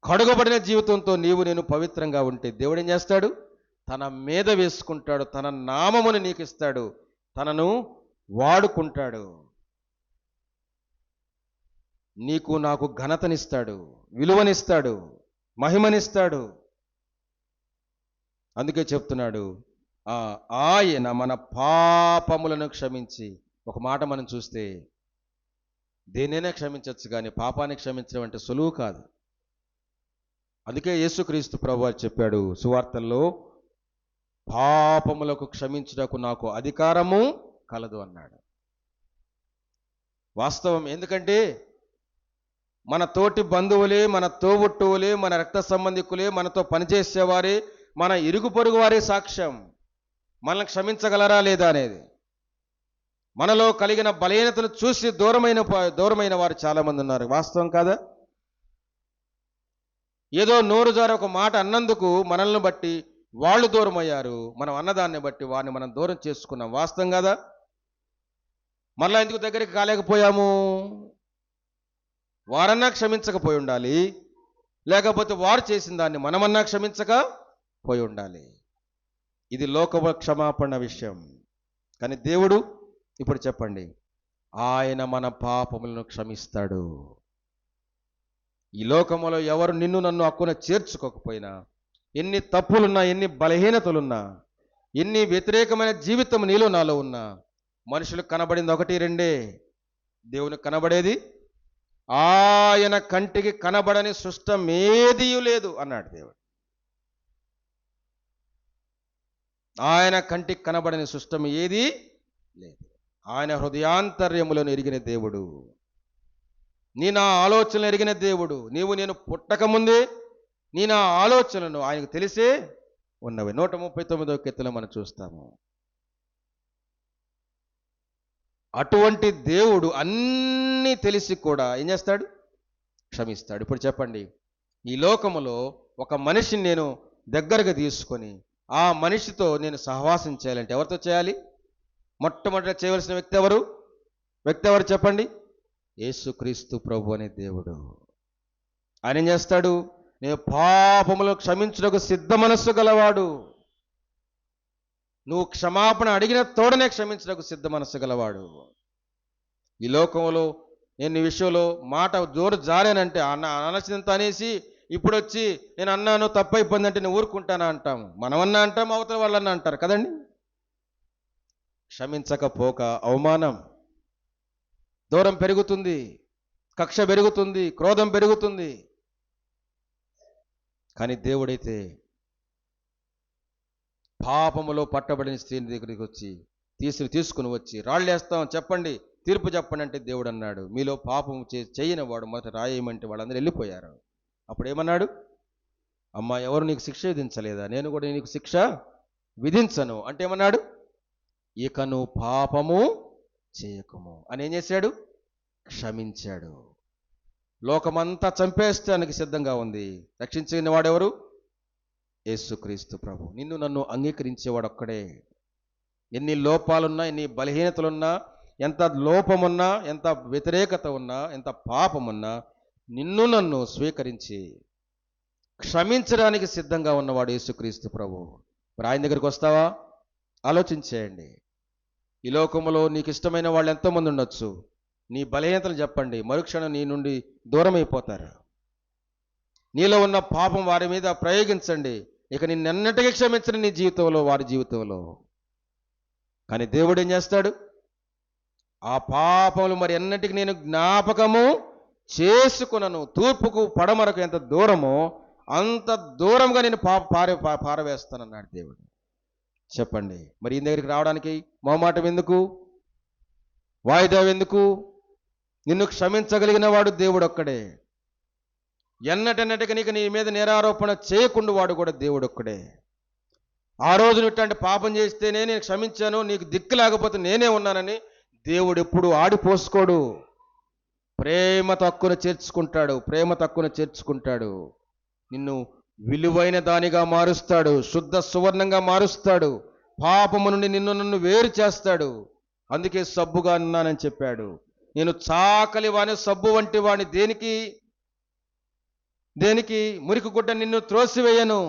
కడుగబడిన జీవితంతో నీవు నేను పవిత్రంగా ఉంటే దేవుడు ఏం చేస్తాడు? తన మీద వేసుకుంటాడు, తన నామమును నీకు ఇస్తాడు, తనను వాడుకుంటాడు. నీకు నాకు ఘనతనిస్తాడు, విలువనిస్తాడు, మహిమనిస్తాడు. అందుకే చెప్తున్నాడు, ఆయన మన పాపములను క్షమించి. ఒక మాట మనం చూస్తే దేనైనా క్షమించవచ్చు, కానీ పాపాన్ని క్షమించడం అంటే సులువు కాదు. అందుకే యేసుక్రీస్తు ప్రభువారు చెప్పాడు సువార్తల్లో, పాపములకు క్షమించుటకు నాకు అధికారము కలదు అన్నాడు. వాస్తవం. ఎందుకంటే మన తోటి బంధువులే, మన తోబుట్టువులే, మన రక్త సంబంధికులే, మనతో పనిచేసేవారే, మన ఇరుగు పొరుగు వారే సాక్ష్యం మనల్ని క్షమించగలరా లేదా అనేది. మనలో కలిగిన బలహీనతను చూసి దూరమైన వారు చాలా మంది ఉన్నారు. వాస్తవం కాదా? ఏదో నోరు జారి ఒక మాట అన్నందుకు మనల్ని బట్టి వాళ్ళు దూరం అయ్యారు, మనం అన్నదాన్ని బట్టి వారిని మనం దూరం చేసుకున్నాం. వాస్తవం కాదా? మళ్ళా ఎందుకు దగ్గరికి కాలేకపోయాము? వారన్నా క్షమించకపోయి ఉండాలి, లేకపోతే వారు చేసిన దాన్ని మనమన్నా క్షమించకపోయి ఉండాలి. ఇది లోక క్షమాపణ విషయం. కానీ దేవుడు ఇప్పుడు చెప్పండి, ఆయన మన పాపములను క్షమిస్తాడు. ఈ లోకములో ఎవరు నిన్ను నన్ను హక్కున చేర్చుకోకపోయినా, ఎన్ని తప్పులున్నా, ఎన్ని బలహీనతలున్నా, ఎన్ని వ్యతిరేకమైన జీవితం నీలో నాలో ఉన్నా, మనుషులకు కనబడింది ఒకటి రెండే, దేవునికి కనబడేది ఆయన కంటికి కనబడని సృష్టం ఏదీ లేదు అన్నాడు దేవుడు. ఆయన కంటికి కనబడని సృష్టం ఏదీ లేదు. ఆయన హృదయాంతర్యములను ఎరిగిన దేవుడు, నీ నా ఆలోచనలు ఎరిగిన దేవుడు. నీవు నేను పుట్టకముందే నీ నా ఆలోచనలను ఆయనకు తెలిసే ఉన్నవి. 139వ కీర్తనలో మనం చూస్తాము. అటువంటి దేవుడు అన్నీ తెలిసి కూడా ఏం చేస్తాడు? క్షమిస్తాడు. ఇప్పుడు చెప్పండి, ఈ లోకములో ఒక మనిషిని నేను దగ్గరగా తీసుకొని ఆ మనిషితో నేను సహవాసం చేయాలంటే ఎవరితో చేయాలి? మొట్టమొదట చేయవలసిన వ్యక్తి ఎవరు చెప్పండి? యేసుక్రీస్తు ప్రభు అనే దేవుడు. ఆయన ఏం చేస్తాడు? నేను పాపములు క్షమించుటకు సిద్ధ మనస్సు గలవాడు. నువ్వు క్షమాపణ అడిగిన తోడనే క్షమించుటకు సిద్ధ మనస్సు గలవాడు. ఈ లోకంలో నేను ఈ విషయంలో మాట జోరు జారానంటే అనసినంత అనేసి ఇప్పుడు వచ్చి నేను అన్నాను తప్పైపోయింది అంటే నేను ఊరుకుంటానా అంటాము. మనమన్నా అంటాం, అవతల వాళ్ళన్నా అంటారు కదండి. క్షమించకపోక అవమానం, దూరం పెరుగుతుంది, కక్ష పెరుగుతుంది, క్రోధం పెరుగుతుంది. కానీ దేవుడైతే పాపములో పట్టబడిన స్త్రీని దగ్గరికి వచ్చి తీసుకుని వచ్చి రాళ్ళేస్తాం, చెప్పండి, తీర్పు చెప్పండి అంటే దేవుడు అన్నాడు, మీలో పాపం చేయని వాడు మొదట రాయేయమంటే వాళ్ళందరూ వెళ్ళిపోయారు. అప్పుడు ఏమన్నాడు? అమ్మా, ఎవరు నీకు శిక్ష విధించలేదా? నేను కూడా నీకు శిక్ష విధించను అంటే ఏమన్నాడు? ఇక నువ్వు పాపము చేయకము అని ఏం చేశాడు? క్షమించాడు. లోకమంతా చంపేస్తానికి సిద్ధంగా ఉంది. రక్షించిన వాడెవరు? యేసుక్రీస్తు ప్రభు. నిన్ను నన్ను అంగీకరించేవాడు ఒక్కడే. ఎన్ని లోపాలున్నా, ఎన్ని బలహీనతలున్నా, ఎంత లోపమున్నా, ఎంత వ్యతిరేకత ఉన్నా, ఎంత పాపమున్నా, నిన్ను నన్ను స్వీకరించి క్షమించడానికి సిద్ధంగా ఉన్నవాడు యేసుక్రీస్తు ప్రభు. మరి ఆయన దగ్గరికి వస్తావా? ఆలోచించేయండి. ఈ లోకంలో నీకు ఇష్టమైన వాళ్ళు ఎంతోమంది ఉండొచ్చు. నీ బలహీనతలు చెప్పండి, మరుక్షణం నీ నుండి దూరం అయిపోతారు. నీలో ఉన్న పాపం వారి మీద ప్రయోగించండి, ఇక నిన్నెన్నటికీ క్షమించని నీ జీవితంలో, వారి జీవితంలో. కానీ దేవుడు ఏం చేస్తాడు? ఆ పాపములు మరి ఎన్నటికి నేను జ్ఞాపకము చేసుకునను. తూర్పుకు పడమరకు ఎంత దూరమో అంత దూరంగా నేను పారవేస్తానన్నాడు దేవుడు. చెప్పండి, మరి ఈ దగ్గరికి రావడానికి మొహమాటం ఎందుకు? వాయిదా ఎందుకు? నిన్ను క్షమించగలిగిన వాడు దేవుడు ఒక్కడే. ఎన్నటెన్నటికి నీకు నీ మీద నేరారోపణ చేయకుండా వాడు కూడా దేవుడు ఒక్కడే. ఆ రోజు ఇట్లాంటి పాపం చేస్తేనే నేను క్షమించాను, నీకు దిక్కు లేకపోతే నేనే ఉన్నానని దేవుడు ఎప్పుడు ఆడిపోసుకోడు. ప్రేమ తక్కువ చేర్చుకుంటాడు. నిన్ను విలువైన దానిగా మారుస్తాడు, శుద్ధ సువర్ణంగా మారుస్తాడు, పాపము నుండి నిన్ను నన్ను వేరు చేస్తాడు. అందుకే సబ్బుగా ఉన్నానని చెప్పాడు. నేను చాకలి వాని, సబ్బు వంటి వాని. దేనికి దేనికి మురికి గుడ్డ నిన్ను త్రోసివేయను.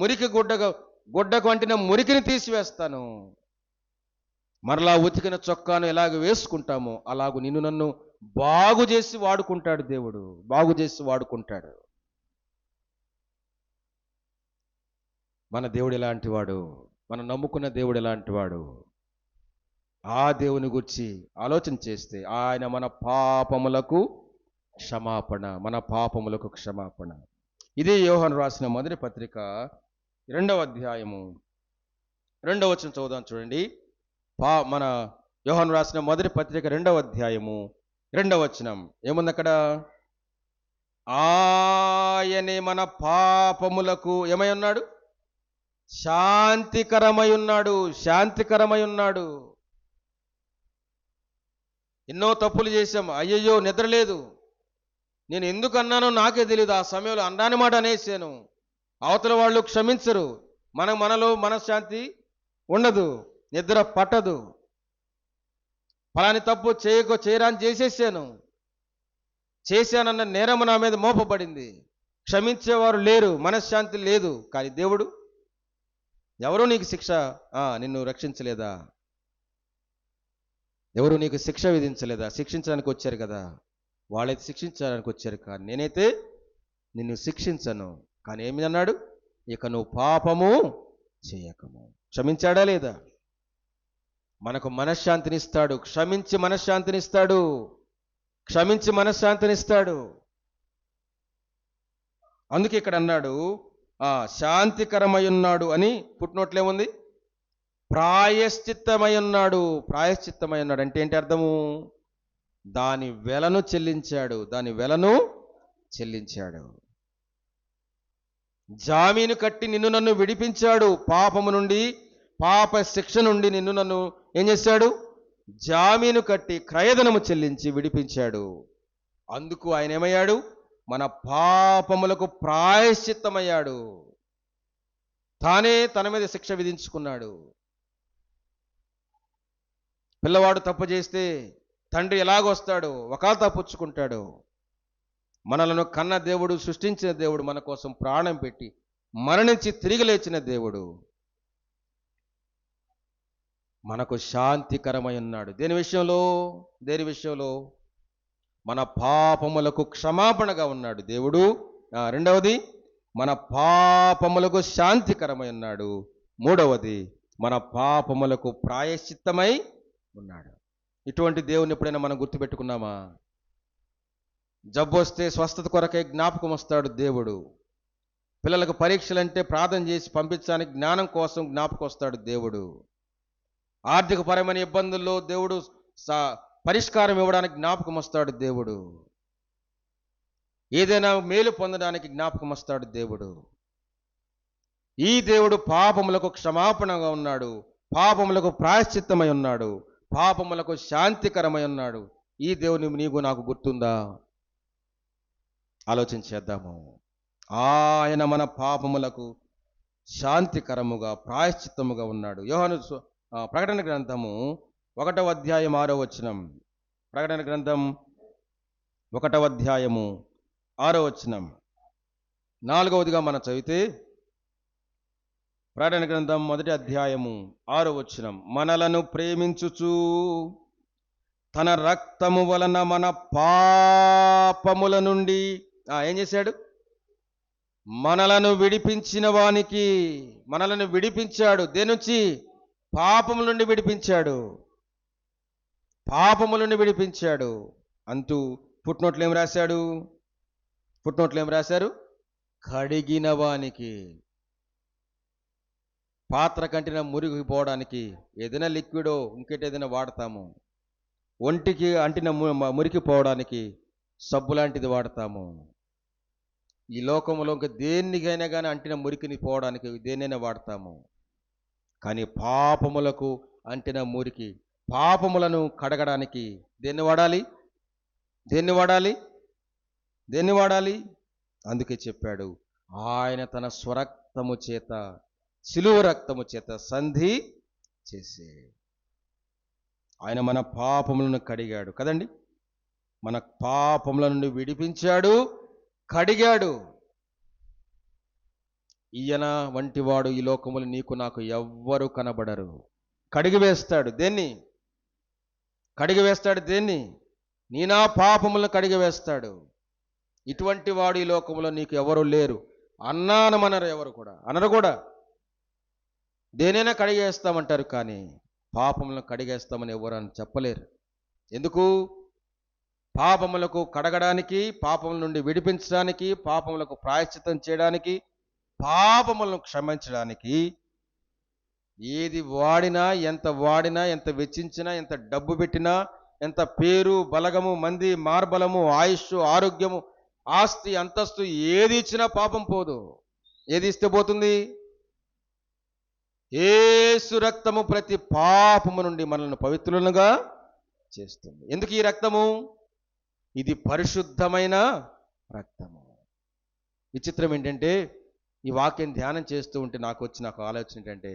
మురికి గుడ్డకు అంటిన మురికిని తీసివేస్తాను. మరలా ఉతికిన చొక్కాను ఎలాగ వేసుకుంటామో అలాగూ నిన్ను నన్ను బాగు చేసి వాడుకుంటాడు దేవుడు. బాగు చేసి వాడుకుంటాడు. మన దేవుడు ఎలాంటి వాడు? మనం నమ్ముకున్న దేవుడు ఎలాంటి వాడు? ఆ దేవుని గురించి ఆలోచన చేస్తే ఆయన మన పాపములకు క్షమాపణ, మన పాపములకు క్షమాపణ. ఇది యోహాను రాసిన మొదటి పత్రిక 2వ అధ్యాయము 2వ వచనం చదువుదాం చూడండి. మన యోహాను రాసిన మొదటి పత్రిక 2వ అధ్యాయము 2వ వచనం ఏముంది అక్కడ? ఆయనే మన పాపములకు ఏమై ఉన్నాడు? శాంతికరమై ఉన్నాడు. శాంతికరమై ఉన్నాడు. ఎన్నో తప్పులు చేశాం. అయ్యయ్యో నిద్రలేదు, నేను ఎందుకు అన్నానో నాకే తెలియదు. ఆ సమయంలో అన్నాని మాట అనేసాను. అవతల వాళ్ళు క్షమించరు. మనలో మనశ్శాంతి ఉండదు, నిద్ర పట్టదు. ఫలాని తప్పు చేయరాని చేశానన్న నేరము నా మీద మోపబడింది. క్షమించేవారు లేరు, మనశ్శాంతి లేదు. కానీ దేవుడు, ఎవరు నీకు శిక్ష నిన్ను రక్షించలేదా? ఎవరు నీకు శిక్ష విధించలేదా? శిక్షించడానికి వచ్చారు కదా, వాళ్ళైతే శిక్షించడానికి వచ్చారు. కానీ నేనైతే నిన్ను శిక్షించను. కానీ ఏమి అన్నాడు? ఇక నువ్వు పాపము చేయకము. క్షమించాడా లేదా? మనకు మనశ్శాంతినిస్తాడు. క్షమించి మనశ్శాంతినిస్తాడు. క్షమించి మనశ్శాంతినిస్తాడు. అందుకే ఇక్కడ అన్నాడు శాంతికరమై ఉన్నాడు అని. పుట్టినోట్లే ఉంది, ప్రాయశ్చిత్తమై ఉన్నాడు. ప్రాయశ్చిత్తమై ఉన్నాడు అంటే ఏంటి అర్థము? దాని వెలను చెల్లించాడు. దాని వెలను చెల్లించాడు. జామీను కట్టి నిన్ను నన్ను విడిపించాడు. పాపము నుండి, పాప శిక్ష నుండి నిన్ను నన్ను ఏం చేశాడు? జామీను కట్టి క్రయధనము చెల్లించి విడిపించాడు. అందుకు ఆయన ఏమయ్యాడు? మన పాపములకు ప్రాయశ్చిత్తమయ్యాడు. తానే తన మీద శిక్ష విధించుకున్నాడు. పిల్లవాడు తప్పు చేస్తే తండ్రి ఎలాగొస్తాడు? ఒకళ్ళు తప్పుచ్చుకుంటాడు. మనలను కన్న దేవుడు, సృష్టించిన దేవుడు, మన కోసం ప్రాణం పెట్టి మరణించి తిరిగి లేచిన దేవుడు మనకు శాంతికరమై ఉన్నాడు. దేని విషయంలో? మన పాపములకు క్షమాపణగా ఉన్నాడు దేవుడు. రెండవది, మన పాపములకు శాంతికరమై ఉన్నాడు. మూడవది, మన పాపములకు ప్రాయశ్చిత్తమై ఉన్నాడు. ఇటువంటి దేవుని ఎప్పుడైనా మనం గుర్తుపెట్టుకున్నామా? జబ్బు వస్తే స్వస్థత కొరకై జ్ఞాపకం వస్తాడు దేవుడు. పిల్లలకు పరీక్షలంటే ప్రార్థన చేసి పంపించడానికి జ్ఞానం కోసం జ్ఞాపకం వస్తాడు దేవుడు. ఆర్థికపరమైన ఇబ్బందుల్లో దేవుడు పరిష్కారం ఇవ్వడానికి జ్ఞాపకం వస్తాడు దేవుడు. ఏదైనా మేలు పొందడానికి జ్ఞాపకం వస్తాడు దేవుడు. ఈ దేవుడు పాపములకు క్షమాపణగా ఉన్నాడు, పాపములకు ప్రాయశ్చిత్తమై ఉన్నాడు, పాపములకు శాంతికరమై ఉన్నాడు. ఈ దేవుని నీకు నాకు గుర్తుందా? ఆలోచించేద్దాము. ఆయన మన పాపములకు శాంతికరముగా, ప్రాయశ్చిత్తముగా ఉన్నాడు. యోహాను ప్రకటన గ్రంథము 1వ అధ్యాయం 6వ వచనం. ప్రకటన గ్రంథం 1వ అధ్యాయము 6వ వచనం. 4వదిగా మనం చదివితే ప్రకటన గ్రంథం 1వ అధ్యాయము 6వ వచనం. మనలను ప్రేమించుచు తన రక్తము వలన మన పాపముల నుండి ఏం చేశాడు? మనలను విడిపించిన వానికి, మనలను విడిపించాడు. దేని నుంచి? పాపముల నుండి విడిపించాడు. పాపముల నుండి విడిపించాడు అంటూ ఫుట్నోట్లు ఏం రాశారు? కడిగిన వానికి. పాత్ర కంటిన మురిగిపోవడానికి ఏదైనా లిక్విడో ఇంకేటి ఏదైనా వాడతాము. ఒంటికి అంటిన మురికిపోవడానికి సబ్బు లాంటిది వాడతాము. ఈ లోకంలో ఇంకా దేనికైనా కానీ అంటిన మురికిని పోవడానికి దేనైనా వాడతాము. కానీ పాపములకు అంటిన మురికి, పాపములను కడగడానికి దేన్ని వాడాలి? అందుకే చెప్పాడు, ఆయన తన స్వరక్తము చేత, శిలువ రక్తము చేత సంధి చేసే. ఆయన మన పాపములను కడిగాడు కదండి. మన పాపముల నుండి విడిపించాడు, కడిగాడు. ఈయన వంటివాడు ఈ లోకములు నీకు నాకు ఎవ్వరు కనబడరు. కడిగివేస్తాడు దేన్ని? కడిగివేస్తాడు దేన్ని? నీ నా పాపములను కడిగివేస్తాడు. ఇటువంటి వాడు ఈ లోకంలో నీకు ఎవరు లేరు. అన్నానమనరు, ఎవరు కూడా అనరు కూడా. దేనైనా కడిగేస్తామంటారు, కానీ పాపములను కడిగేస్తామని ఎవరు అని చెప్పలేరు. ఎందుకు? పాపములకు కడగడానికి, పాపముల నుండి విడిపించడానికి, పాపములకు ప్రాయశ్చిత్తం చేయడానికి, పాపములను క్షమించడానికి ఏది వాడినా, ఎంత వెచ్చించినా, ఎంత డబ్బు పెట్టినా, ఎంత పేరు బలగము, మంది మార్బలము, ఆయుష్, ఆరోగ్యము, ఆస్తి, అంతస్తు ఏది ఇచ్చినా పాపం పోదు. ఏది ఇస్తే పోతుంది? యేసు రక్తము ప్రతి పాపము నుండి మనల్ని పవిత్రులుగా చేస్తుంది. ఎందుకు ఈ రక్తము? ఇది పరిశుద్ధమైన రక్తము. విచిత్రం ఏంటంటే, ఈ వాక్యం ధ్యానం చేస్తూ ఉంటే నాకు ఆలోచన ఏంటంటే,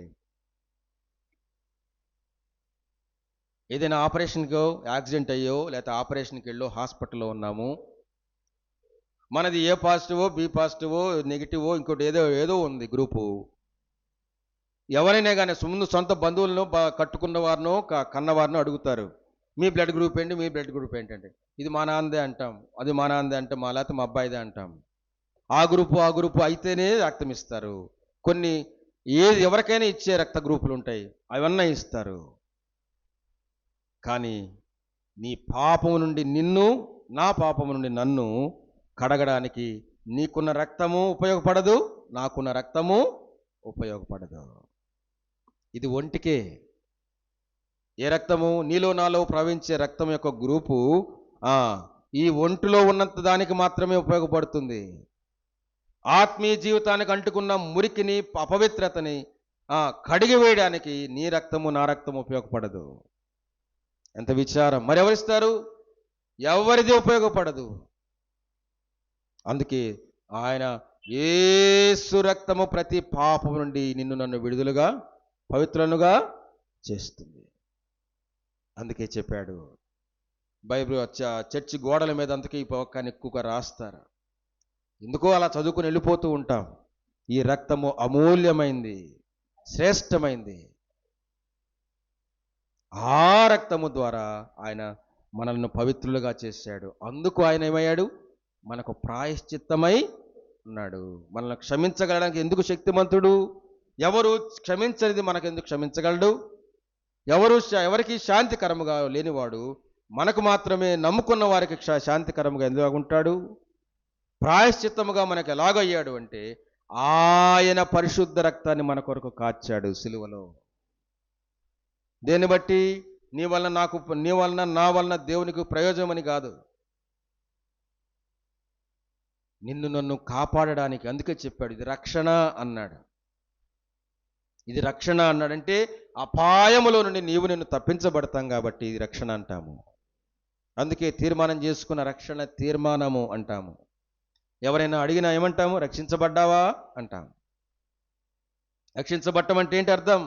ఏదైనా ఆపరేషన్కో, యాక్సిడెంట్ అయ్యో, లేకపోతే ఆపరేషన్కి వెళ్ళో హాస్పిటల్లో ఉన్నాము. మనది ఏ పాజిటివో, బి పాజిటివో, నెగిటివో, ఇంకోటి ఏదో ఉంది గ్రూపు. ఎవరైనా కానీ ముందు సొంత బంధువులను కట్టుకున్న వారినో కన్నవారినో అడుగుతారు, మీ బ్లడ్ గ్రూప్ ఏంటి, మీ బ్లడ్ గ్రూప్ ఏంటంటే, ఇది మా నాన్నదే అంటాం, అది మా నాన్నదే అంటాం, లేకపోతే మా అబ్బాయిదే అంటాం. ఆ గ్రూపు అయితేనే రక్తం ఇస్తారు. కొన్ని ఎవరికైనా ఇచ్చే రక్త గ్రూపులు ఉంటాయి, అవన్నీ ఇస్తారు. కానీ నీ పాపము నుండి నిన్ను, నా పాపము నుండి నన్ను కడగడానికి నీకున్న రక్తము ఉపయోగపడదు, నాకున్న రక్తము ఉపయోగపడదు. ఇది ఒంటికే. ఏ రక్తము? నీలో నాలో ప్రవహించే రక్తం యొక్క గ్రూపు ఈ ఒంటిలో ఉన్నంత దానికి మాత్రమే ఉపయోగపడుతుంది. ఆత్మీయ జీవితానికి అంటుకున్న మురికిని, అపవిత్రతని కడిగి వేయడానికి నీ రక్తము, నా రక్తం ఉపయోగపడదు. ఎంత విచారం! మరి ఎవరిస్తారు? ఎవరిది ఉపయోగపడదు. అందుకే ఆయన యేసు రక్తము ప్రతి పాపం నుండి నిన్ను నన్ను విడుదలుగా, పవిత్రులుగా చేస్తుంది. అందుకే చెప్పాడు బైబిల్. చర్చి గోడల మీద అందుకే ఈ వాక్యాన్ని ఎక్కువగా రాస్తారు. ఎందుకో అలా చదువుకుని వెళ్ళిపోతూ ఉంటాం. ఈ రక్తము అమూల్యమైంది, శ్రేష్టమైంది. ఆ రక్తము ద్వారా ఆయన మనల్ని పవిత్రులుగా చేశాడు. అందుకు ఆయన ఏమయ్యాడు? మనకు ప్రాయశ్చిత్తమై ఉన్నాడు. మనల్ని క్షమించగలడానికి ఎందుకు శక్తిమంతుడు? ఎవరు క్షమించనిది మనకెందుకు క్షమించగలడు? ఎవరికి శాంతికరముగా లేనివాడు మనకు మాత్రమే, నమ్ముకున్న వారికి శాంతికరముగా ఎందుకు ఉంటాడు? ప్రాయశ్చిత్తముగా మనకు ఎలాగయ్యాడు అంటే, ఆయన పరిశుద్ధ రక్తాన్ని మన కొరకు కార్చాడు సిలువలో. దేన్ని బట్టి? నీ వలన నా వలన దేవునికి ప్రయోజనమని కాదు, నిన్ను నన్ను కాపాడడానికి. అందుకే చెప్పాడు ఇది రక్షణ అన్నాడు. ఇది రక్షణ అన్నాడంటే అపాయములో నుండి నిన్ను తప్పించబడతాం కాబట్టి ఇది రక్షణ అంటాము. అందుకే తీర్మానం చేసుకున్న రక్షణ తీర్మానము అంటాము. ఎవరైనా అడిగినా ఏమంటాము? రక్షించబడ్డావా అంటాము. రక్షించబడటం అంటే ఏంటి అర్థం?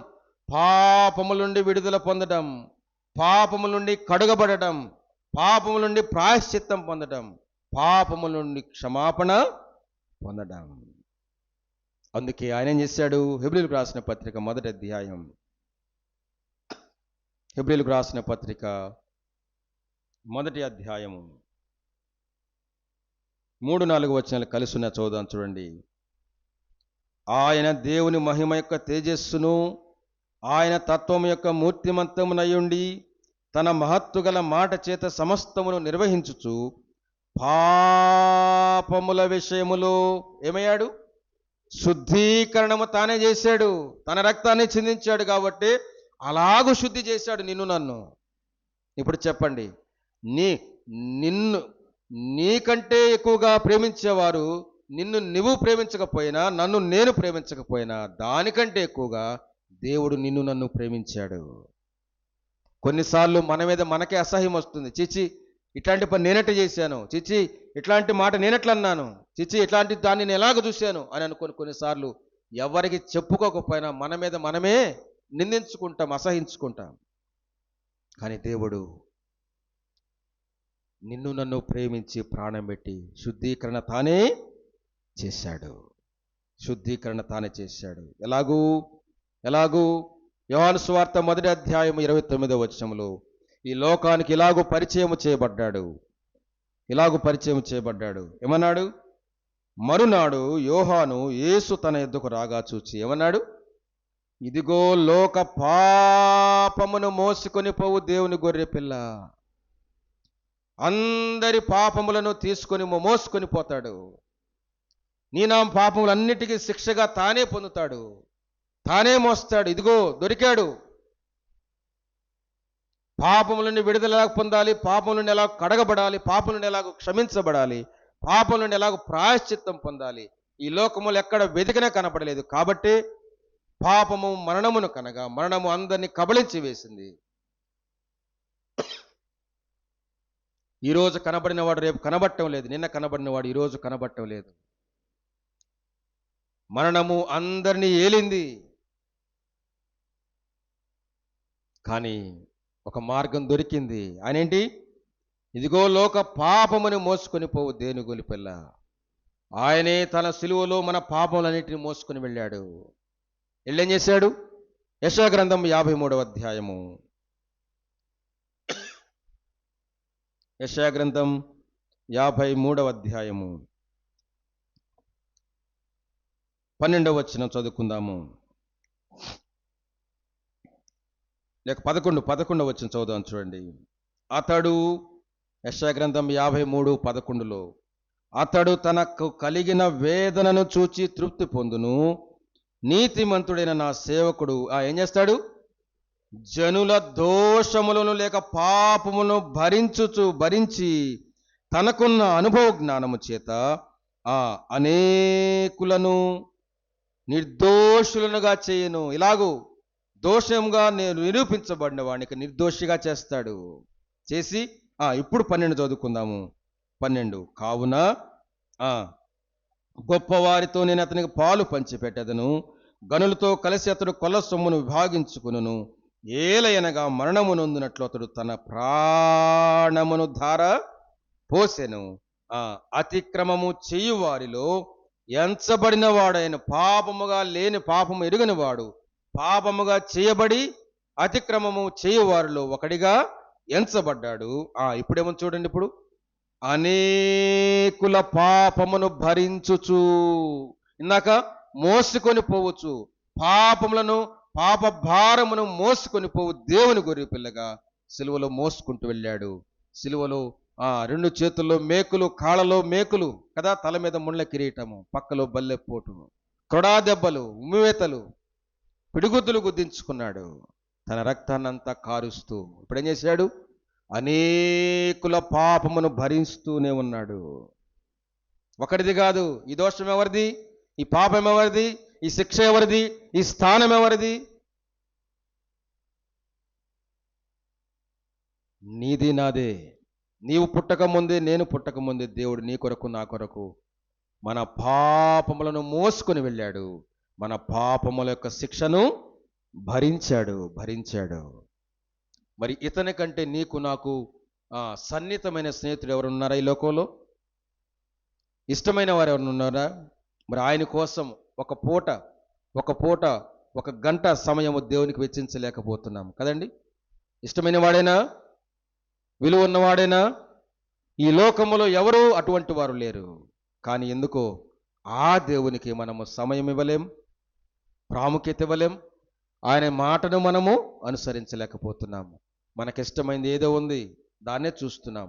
పాపముల నుండి విడుదల పొందడం, పాపముల నుండి కడుగబడటం, పాపముల నుండి ప్రాయశ్చిత్తం పొందడం, పాపముల నుండి క్షమాపణ పొందడం. అందుకే ఆయన ఏం చేశాడు? హెబ్రీయులకు రాసిన పత్రిక 1వ అధ్యాయం, హెబ్రీయులకు రాసిన పత్రిక 1వ అధ్యాయము 3-4 వచనాలు కలిసి ఉన్న చదువుదాం చూడండి. ఆయన దేవుని మహిమ యొక్క తేజస్సును, ఆయన తత్వం యొక్క మూర్తిమంతమునయుండి తన మహత్తు గల మాట చేత సమస్తమును నిర్వహించుచు పాపముల విషయములో ఏమయ్యాడు? శుద్ధీకరణము తానే చేశాడు. తన రక్తాన్ని చిందించాడు కాబట్టి అలాగూ శుద్ధి చేశాడు నిన్ను నన్ను. ఇప్పుడు చెప్పండి, నీకంటే ఎక్కువగా ప్రేమించేవారు నిన్ను నువ్వు ప్రేమించకపోయినా, నన్ను నేను ప్రేమించకపోయినా, దానికంటే ఎక్కువగా దేవుడు నిన్ను నన్ను ప్రేమించాడు. కొన్నిసార్లు మన మీద మనకే అసహ్యం వస్తుంది. చిచి, ఇట్లాంటి పని నేనెట్ట చేశాను, చిచి ఇట్లాంటి మాట నేనెట్లా అన్నాను, చిచి ఇట్లాంటి దాన్ని నేను ఎలాగ చూశాను అని అనుకుని కొన్నిసార్లు ఎవరికి చెప్పుకోకపోయినా మన మీద మనమే నిందించుకుంటాం, అసహించుకుంటాం. కానీ దేవుడు నిన్ను నన్ను ప్రేమించి ప్రాణం పెట్టి శుద్ధీకరణ తానే చేశాడు. శుద్ధీకరణ తానే చేశాడు. ఎలాగూ యోహాను సువార్త 1వ అధ్యాయం 29వ వచనంలో ఈ లోకానికి ఇలాగూ పరిచయం చేయబడ్డాడు. ఏమన్నాడు? మరునాడు యోహాను యేసు తన యొద్దకు రాగా చూచి ఏమన్నాడు? ఇదిగో లోక పాపమును మోసుకొని పోవు దేవుని గొర్రె పిల్ల. అందరి పాపములను తీసుకొని మోసుకొని పోతాడు. నీ నా పాపములన్నిటికీ శిక్షగా తానే పొందుతాడు, తానే మోస్తాడు. ఇదిగో దొరికాడు. పాపముల నుండి విడుదల ఎలా పొందాలి, పాపముల నుండి ఎలా కడగబడాలి, పాపముల నుండి ఎలాగో క్షమించబడాలి, పాపముల నుండి ఎలాగో ప్రాయశ్చిత్తం పొందాలి, ఈ లోకములు ఎక్కడ వెతికినా కనపడలేదు. కాబట్టి పాపము మరణమును కనగా మరణము అందరినీ కబళించి వేసింది. ఈరోజు కనబడిన వాడు రేపు కనబడటం లేదు, నిన్న కనబడిన వాడు ఈరోజు కనబడటం లేదు. మరణము అందరినీ ఏలింది. కానీ ఒక మార్గం దొరికింది. ఆయన ఏంటి? ఇదిగో లోక పాపముని మోసుకొని పోవు దేవుని గొర్రె పిల్ల. ఆయనే తన సిలువలో మన పాపములన్నిటిని మోసుకొని వెళ్ళాడు. వెళ్ళేం చేశాడు? యెషయా గ్రంథం 53వ అధ్యాయము. యెషయా గ్రంథం 53వ అధ్యాయము 12వ వచనం చదువుకుందాము. లేక 11వ వచనం చదువుదాం. చూడండి. అతడు, యెషయా గ్రంథం 53:11లో, అతడు తనకు కలిగిన వేదనను చూచి తృప్తి పొందును, నీతిమంతుడైన నా సేవకుడు ఏం చేస్తాడు? జనుల దోషములను లేక పాపమును భరించి తనకున్న అనుభవ జ్ఞానము చేత అనేకులను నిర్దోషులనుగా చేయను. ఇలాగూ దోషంగా నేను నిరూపించబడిన వాడికి నిర్దోషిగా చేస్తాడు. చేసి ఇప్పుడు 12 చదువుకుందాము. 12 కావున గొప్పవారితో నేను అతనికి పాలు పంచిపెట్టెదను, గనులతో కలిసి అతడు కొల్ల సొమ్మును విభాగించుకును. ఏలయనగా మరణము నొందినట్లు అతడు తన ప్రాణమును ధార పోసెను. అతిక్రమము చేయువారిలో ఎంచబడిన వాడైన, పాపముగా లేని పాపము ఎరుగని వాడు, పాపముగా చేయబడి అతిక్రమము చేయువారిలో ఒకడిగా ఎంచబడ్డాడు. ఇప్పుడేమో చూడండి. ఇప్పుడు అనేకుల పాపమును భరించుచు, ఇందాక మోసుకొని పోవచ్చు, పాపములను పాప భారమును మోసుకొని పోవు దేవుని గొర్రె పిల్లగా సిలువలో మోసుకుంటూ వెళ్ళాడు. సిలువలో 2 చేతుల్లో మేకులు, కాళ్ళలో మేకులు కదా, తల మీద ముళ్ళ కిరీటము, పక్కలో బల్లెపోటు, తొడా దెబ్బలు, ఉమ్మివేతలు, పిడిగుద్దులు గుద్దించుకున్నాడు. తన రక్తాన్నంతా కారుస్తూ ఇప్పుడు ఏం చేశాడు? అనేకుల పాపమును భరిస్తూనే ఉన్నాడు. ఒకటిది కాదు. ఈ దోషం ఎవరిది? ఈ పాపం ఎవరిది? ఈ శిక్ష ఎవరిది? ఈ స్థానం ఎవరిది? నీది, నాదే. నీవు పుట్టక ముందే, నేను పుట్టక ముందే దేవుడు నీ కొరకు, నా కొరకు మన పాపములను మోసుకొని వెళ్ళాడు. మన పాపముల యొక్క శిక్షను భరించాడు. మరి ఇతని కంటే నీకు నాకు సన్నిహితమైన స్నేహితుడు ఎవరున్నారా ఈ లోకంలో? ఇష్టమైన వారు ఎవరున్నారా? మరి ఆయన కోసం ఒక పూట 1 గంట సమయము దేవునికి వెచ్చించలేకపోతున్నాం కదండి. ఇష్టమైన వాడేనా? విలువ ఉన్నవాడేనా? ఈ లోకములో ఎవరు అటువంటి వారు లేరు. కానీ ఎందుకో ఆ దేవునికి మనము సమయం ఇవ్వలేం, ప్రాముఖ్యత ఇవ్వలేం. ఆయన మాటను మనము అనుసరించలేకపోతున్నాము. మనకిష్టమైంది ఏదో ఉంది, దాన్నే చూస్తున్నాం.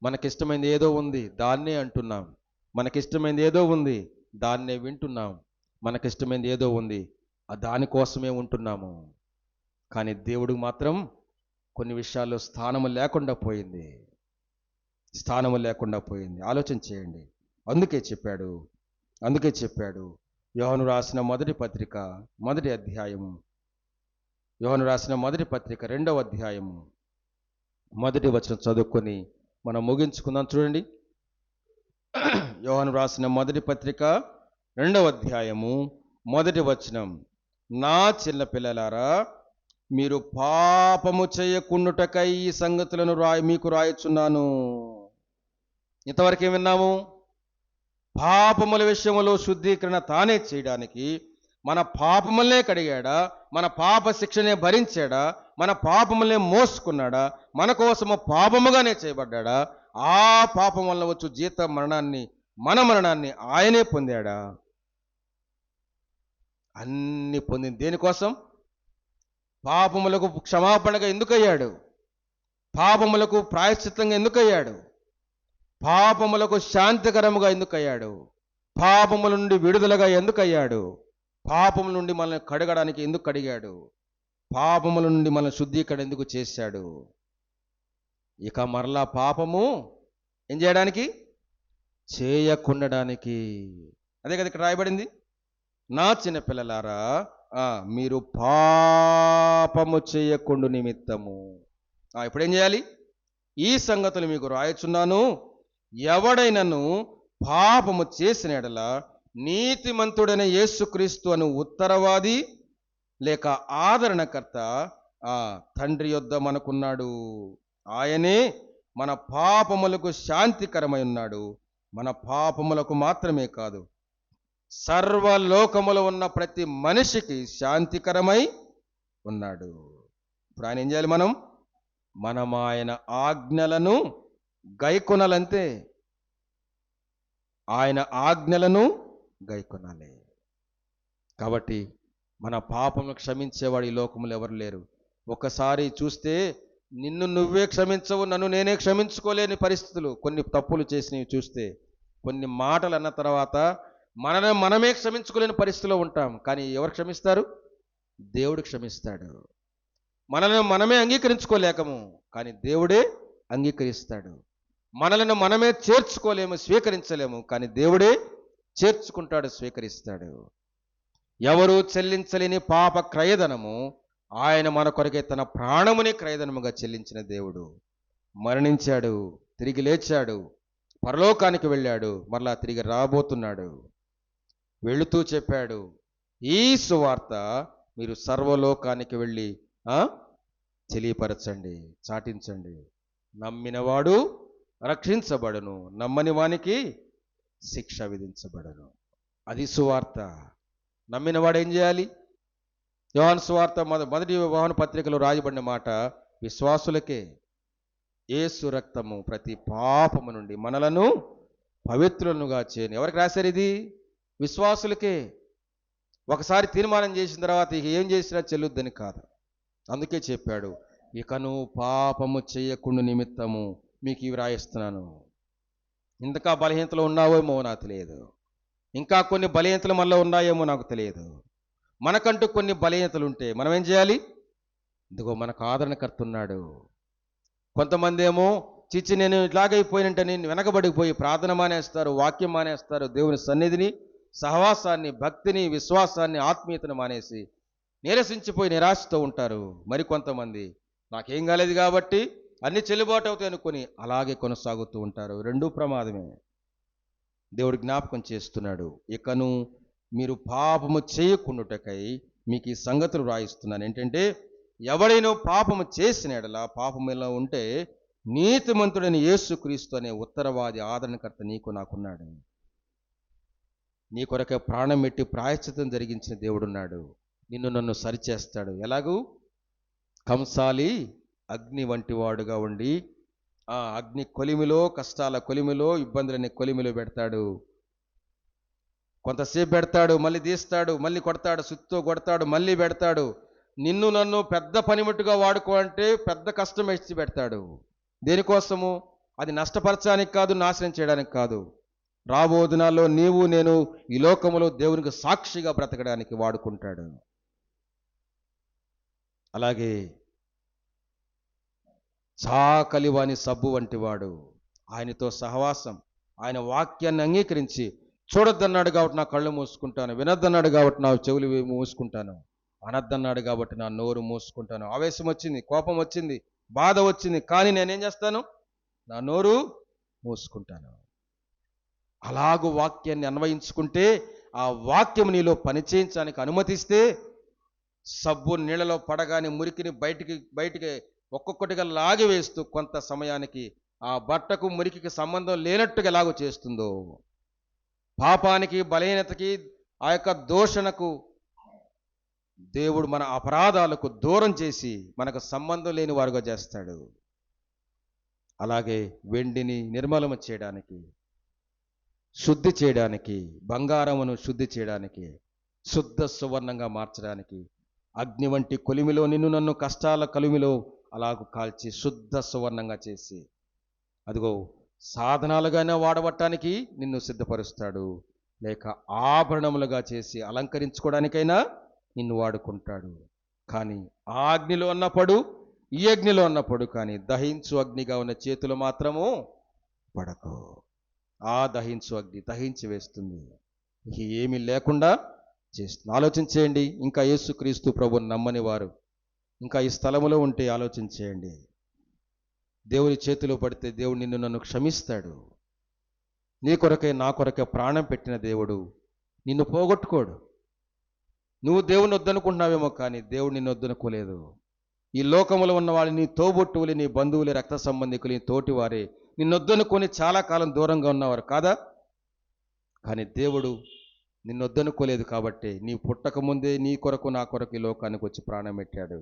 మనకిష్టమైంది ఏదో ఉంది, దాన్నే అంటున్నాం. మనకిష్టమైంది ఏదో ఉంది, దాన్నే వింటున్నాం. మనకిష్టమైంది ఏదో ఉంది, దానికోసమే ఉంటున్నాము. కానీ దేవుడు మాత్రం కొన్ని విషయాల్లో స్థానము లేకుండా పోయింది. ఆలోచన చేయండి. అందుకే చెప్పాడు యోహాను రాసిన మొదటి పత్రిక 1వ అధ్యాయము, యోహాను రాసిన మొదటి పత్రిక 2వ అధ్యాయము 1వ వచనం చదువుకొని మనం ముగించుకుందాం. చూడండి. యోహాను రాసిన మొదటి పత్రిక 2వ అధ్యాయము 1వ వచనం. నా చిన్న పిల్లలారా, మీరు పాపము చేయకుండుటకై ఈ సంగతులను మీకు రాయుచున్నాను. ఇంతవరకు ఏం విన్నాము? పాపముల విషయంలో శుద్ధీకరణ తానే చేయడానికి మన పాపములనే కడిగాడా, మన పాప శిక్షనే భరించాడా, మన పాపములనే మోసుకున్నాడా, మన కోసము పాపముగానే చేయబడ్డాడా, ఆ పాపం వల్ల వచ్చు జీత మరణాన్ని, మన మరణాన్ని ఆయనే పొందాడా? అన్ని పొందింది దేనికోసం? పాపములకు క్షమాపణగా ఎందుకయ్యాడు? పాపములకు ప్రాయశ్చిత్తంగా ఎందుకయ్యాడు? పాపములకు శాంతికరముగా ఎందుకయ్యాడు? పాపముల నుండి విడుదలగా ఎందుకయ్యాడు? పాపముల నుండి మనల్ని కడగడానికి ఎందుకు కడిగాడు? పాపముల నుండి మనల్ని శుద్ధీకరణ ఎందుకు చేశాడు? ఇక మరలా పాపము ఏం చేయడానికి? చేయకుండడానికి. అదే కదా ఇక్కడ రాయబడింది. నా చిన్న పిల్లలారా, మీరు పాపము చేయకుండు నిమిత్తము. ఇప్పుడేం చేయాలి? ఈ సంగతులు మీకు రాయచున్నాను. ఎవడైనను పాపము చేసిన ఎడల నీతిమంతుడైన యేసుక్రీస్తు అను ఉత్తరవాది లేక ఆదరణకర్త తండ్రి యొద్ద మనకున్నాడు. ఆయనే మన పాపములకు శాంతికరమై ఉన్నాడు. మన పాపములకు మాత్రమే కాదు, సర్వలోకములో ఉన్న ప్రతి మనిషికి శాంతికరమై ఉన్నాడు. ఇప్పుడు ఆయన ఏం చేయాలి? మనం ఆయన ఆజ్ఞలను గైకొనాలంతే. ఆయన ఆజ్ఞలను గైకొనాలి. కాబట్టి మన పాపమును క్షమించేవాడు ఈ లోకములు ఎవరు లేరు. ఒకసారి చూస్తే నిన్ను నువ్వే క్షమించవు, నన్ను నేనే క్షమించుకోలేని పరిస్థితులు, కొన్ని తప్పులు చేసినవి చూస్తే, కొన్ని మాటలు అన్న తర్వాత మనమే క్షమించుకోలేని పరిస్థితిలో ఉంటాం. కానీ ఎవరు క్షమిస్తారు? దేవుడు క్షమిస్తాడు. మనమే అంగీకరించుకోలేకము, కానీ దేవుడే అంగీకరిస్తాడు. మనలను మనమే చేర్చుకోలేము, స్వీకరించలేము, కానీ దేవుడే చేర్చుకుంటాడు, స్వీకరిస్తాడు. ఎవరు చెల్లించలేని పాప క్రయధనము ఆయన మన కొరకే తన ప్రాణముని క్రయధనముగా చెల్లించిన దేవుడు. మరణించాడు, తిరిగి లేచాడు, పరలోకానికి వెళ్ళాడు, మరలా తిరిగి రాబోతున్నాడు. వెళుతూ చెప్పాడు, ఈ సువార్త మీరు సర్వలోకానికి వెళ్ళి తెలియపరచండి, చాటించండి. నమ్మినవాడు రక్షించబడును, నమ్మని వానికి శిక్ష విధించబడును. అది సువార్త. నమ్మినవాడు ఏం చేయాలి? యోహాను సువార్త మొదటి యోహాను పత్రికలో రాయబడిన మాట విశ్వాసులకే. యేసు రక్తము ప్రతి పాపము నుండి మనలను పవిత్రులనుగా చేయను. ఎవరికి రాశారు ఇది? విశ్వాసులకే. ఒకసారి తీర్మానం చేసిన తర్వాత ఇక ఏం చేసినా చెల్లుద్దని కాదు. అందుకే చెప్పాడు, ఇకను పాపము చేయకుండా నిమిత్తము మీకు ఇవి రాయిస్తున్నాను. ఇంతకా బలహీనతలు ఉన్నావేమో నాకు తెలియదు, ఇంకా కొన్ని బలహీనతలు మనలో ఉన్నాయేమో నాకు తెలియదు. మనకంటూ కొన్ని బలహీనతలు ఉంటే మనం ఏం చేయాలి? ఇదిగో మనకు ఆదరణకర్త ఉన్నాడు. కొంతమంది ఏమో చిచ్చి నేను ఇట్లాగైపోయినంటే నేను వెనకబడిపోయి ప్రార్థన మానేస్తారు, వాక్యం మానేస్తారు, దేవుని సన్నిధిని, సహవాసాన్ని, భక్తిని, విశ్వాసాన్ని, ఆత్మీయతను మానేసి నీరసించిపోయి నిరాశతో ఉంటారు. మరికొంతమంది నాకేం కాలేదు కాబట్టి అన్ని చెల్లుబాటు అవుతాయి అనుకొని అలాగే కొనసాగుతూ ఉంటారు. రెండూ ప్రమాదమే. దేవుడు జ్ఞాపకం చేస్తున్నాడు, ఇకను మీరు పాపము చేయకుండుటకై మీకు ఈ సంగతులు రాయిస్తున్నాను. ఏంటంటే, ఎవడైనా పాపము చేసిన ఎడల, పాపములో ఉంటే నీతిమంతుడైన యేసుక్రీస్తు అనే ఉత్తరవాది ఆదరణకర్త నీకు నాకున్నాడు. నీ కొరకే ప్రాణం పెట్టి ప్రాయశ్చిత్తం జరిగించిన దేవుడున్నాడు. నిన్ను నన్ను సరిచేస్తాడు. ఎలాగూ? కంసాలి అగ్ని వంటి వాడుగా ఉండి ఆ అగ్ని కొలిమిలో, కష్టాల కొలిమిలో, ఇబ్బందులని కొలిమిలో పెడతాడు. కొంతసేపు పెడతాడు, మళ్ళీ తీస్తాడు, మళ్ళీ కొడతాడు, సుత్తో కొడతాడు, మళ్ళీ పెడతాడు. నిన్ను నన్ను పెద్ద పనిముట్టుగా వాడుకో అంటే పెద్ద కష్టం వేసి పెడతాడు. దేనికోసము? అది నష్టపరచడానికి కాదు, నాశనం చేయడానికి కాదు. రాబో దినాల్లో నీవు నేను ఈ లోకములో దేవునికి సాక్షిగా బ్రతకడానికి వాడుకుంటాడు. అలాగే చాకలివాని సబ్బు వంటి వాడు, ఆయనతో సహవాసం, ఆయన వాక్యాన్ని అంగీకరించి, చూడొద్దన్నాడు కాబట్టి నా కళ్ళు మూసుకుంటాను, వినొద్దన్నాడు కాబట్టి నా చెవులు మూసుకుంటాను, అనొద్దన్నాడు కాబట్టి నా నోరు మూసుకుంటాను. ఆవేశం వచ్చింది, కోపం వచ్చింది, బాధ వచ్చింది, కానీ నేనేం చేస్తాను? నా నోరు మూసుకుంటాను. అలాగూ వాక్యాన్ని అన్వయించుకుంటే, ఆ వాక్యం నీలో పనిచేయించడానికి అనుమతిస్తే సబ్బు నీళ్ళలో పడగానే మురికిని బయటికి బయటికి ఒక్కొక్కటిగా లాగివేస్తూ కొంత సమయానికి ఆ బట్టకు మురికికి సంబంధం లేనట్టుగా ఎలాగో చేస్తుందో, పాపానికి బలహీనతకి ఆ యొక్క దూషణకు దేవుడు మన అపరాధాలకు దూరం చేసి మనకు సంబంధం లేని వారుగా చేస్తాడు. అలాగే వెండిని నిర్మలము చేయడానికి, శుద్ధి చేయడానికి, బంగారమును శుద్ధి చేయడానికి, శుద్ధ సువర్ణంగా మార్చడానికి అగ్ని వంటి కొలిమిలో నిన్ను నన్ను కష్టాల కొలిమిలో అలాగూ కాల్చి శుద్ధ సువర్ణంగా చేసి, అదిగో సాధనాలుగానే వాడబట్టడానికి నిన్ను సిద్ధపరుస్తాడు, లేక ఆభరణములుగా చేసి అలంకరించుకోవడానికైనా నిన్ను వాడుకుంటాడు. కానీ ఆ అగ్నిలో ఉన్నప్పుడు, ఈ అగ్నిలో ఉన్నప్పుడు కానీ దహించు అగ్నిగా ఉన్న చేతులు మాత్రము పడకు. ఆ దహించు అగ్ని దహించి వేస్తుంది, ఏమీ లేకుండా చేస్తుంది. ఆలోచించేయండి. ఇంకా యేసుక్రీస్తు ప్రభువుని నమ్మని వారు ఇంకా ఈ స్థలములో ఉంటే ఆలోచించేయండి. దేవుని చేతిలో పడితే దేవుడు నిన్ను నన్ను క్షమిస్తాడు. నీ కొరకే నా కొరకే ప్రాణం పెట్టిన దేవుడు నిన్ను పోగొట్టుకోడు. నువ్వు దేవుని వద్దనుకుంటున్నావేమో, కానీ దేవుడు నిన్ను వద్దనుకోలేదు. ఈ లోకములో ఉన్న వాళ్ళు నీ తోబుట్టువులు, నీ బంధువులు, రక్త సంబంధికులు, నీ తోటి వారే నిన్నొద్దనుకొని చాలా కాలం దూరంగా ఉన్నవారు కాదా? కానీ దేవుడు నిన్నొద్దనుకోలేదు కాబట్టి నీ పుట్టక ముందే నీ కొరకు నా కొరకు ఈ లోకానికి వచ్చి ప్రాణం పెట్టాడు.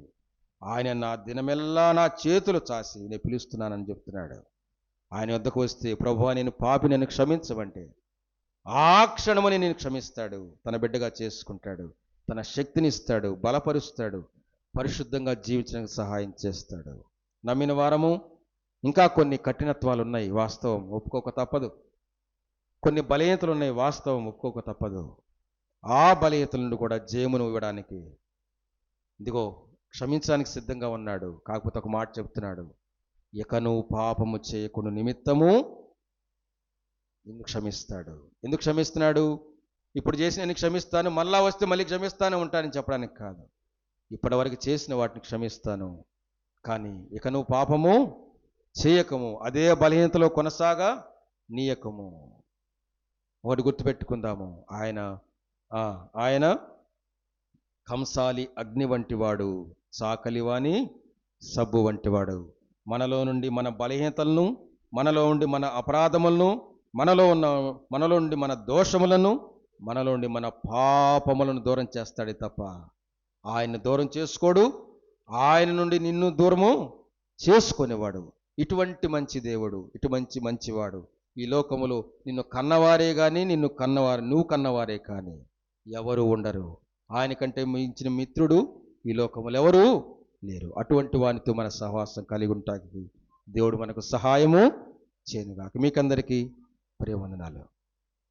ఆయన నా దినమెల్లా నా చేతులు చాసి నేను పిలుస్తున్నానని చెప్తున్నాడు. ఆయన వద్దకు వస్తే ప్రభువా నేను పాపి, నన్ను క్షమించమంటే ఆ క్షణమని నేను క్షమిస్తాడు. తన బిడ్డగా చేసుకుంటాడు, తన శక్తిని ఇస్తాడు, బలపరుస్తాడు, పరిశుద్ధంగా జీవించడానికి సహాయం చేస్తాడు. నమ్మిన వారము ఇంకా కొన్ని కఠినత్వాలు ఉన్నాయి, వాస్తవం, ఒప్పుకోక తప్పదు. కొన్ని బలహీనతలు ఉన్నాయి, వాస్తవం, ఒప్పుకోక తప్పదు. ఆ బలహీనతల నుండి కూడా జయమును ఇవ్వడానికి ఇదిగో క్షమించడానికి సిద్ధంగా ఉన్నాడు. కాకపోతే ఒక మాట చెప్తున్నాడు, ఇక నువ్వు పాపము చేయకుండా నిమిత్తము ఎందుకు క్షమిస్తాడు. ఎందుకు క్షమిస్తున్నాడు? ఇప్పుడు చేసిన నేను క్షమిస్తాను, మళ్ళా వస్తే మళ్ళీ క్షమిస్తానే ఉంటానని చెప్పడానికి కాదు. ఇప్పటివరకు చేసిన వాటిని క్షమిస్తాను, కానీ ఇక నువ్వు పాపము చేయకము, అదే బలహీనతలో కొనసాగా నీయకము. ఒకటి గుర్తుపెట్టుకుందాము, ఆయన కంసాలి అగ్ని వంటివాడు, సాకలివాని సబ్బు వంటివాడు. మనలో నుండి మన బలహీనతలను, మనలో ఉండి మన అపరాధములను, మనలో నుండి మన దోషములను, మనలో నుండి మన పాపములను దూరం చేస్తాడే తప్ప ఆయన్ని దూరం చేసుకోడు. ఆయన నుండి నిన్ను దూరము చేసుకునేవాడు. ఇటువంటి మంచి దేవుడు, మంచివాడు ఈ లోకములో నిన్ను కన్నవారే కానీ, నువ్వు కన్నవారే కానీ ఎవరు ఉండరు. ఆయన కంటే మించిన మిత్రుడు ఈ లోకములు ఎవరు లేరు. అటువంటి వానితో మన సహవాసం కలిగి ఉంటానికి దేవుడు మనకు సహాయము చేయనుగాక. మీకందరికీ ప్రియవందనాలు.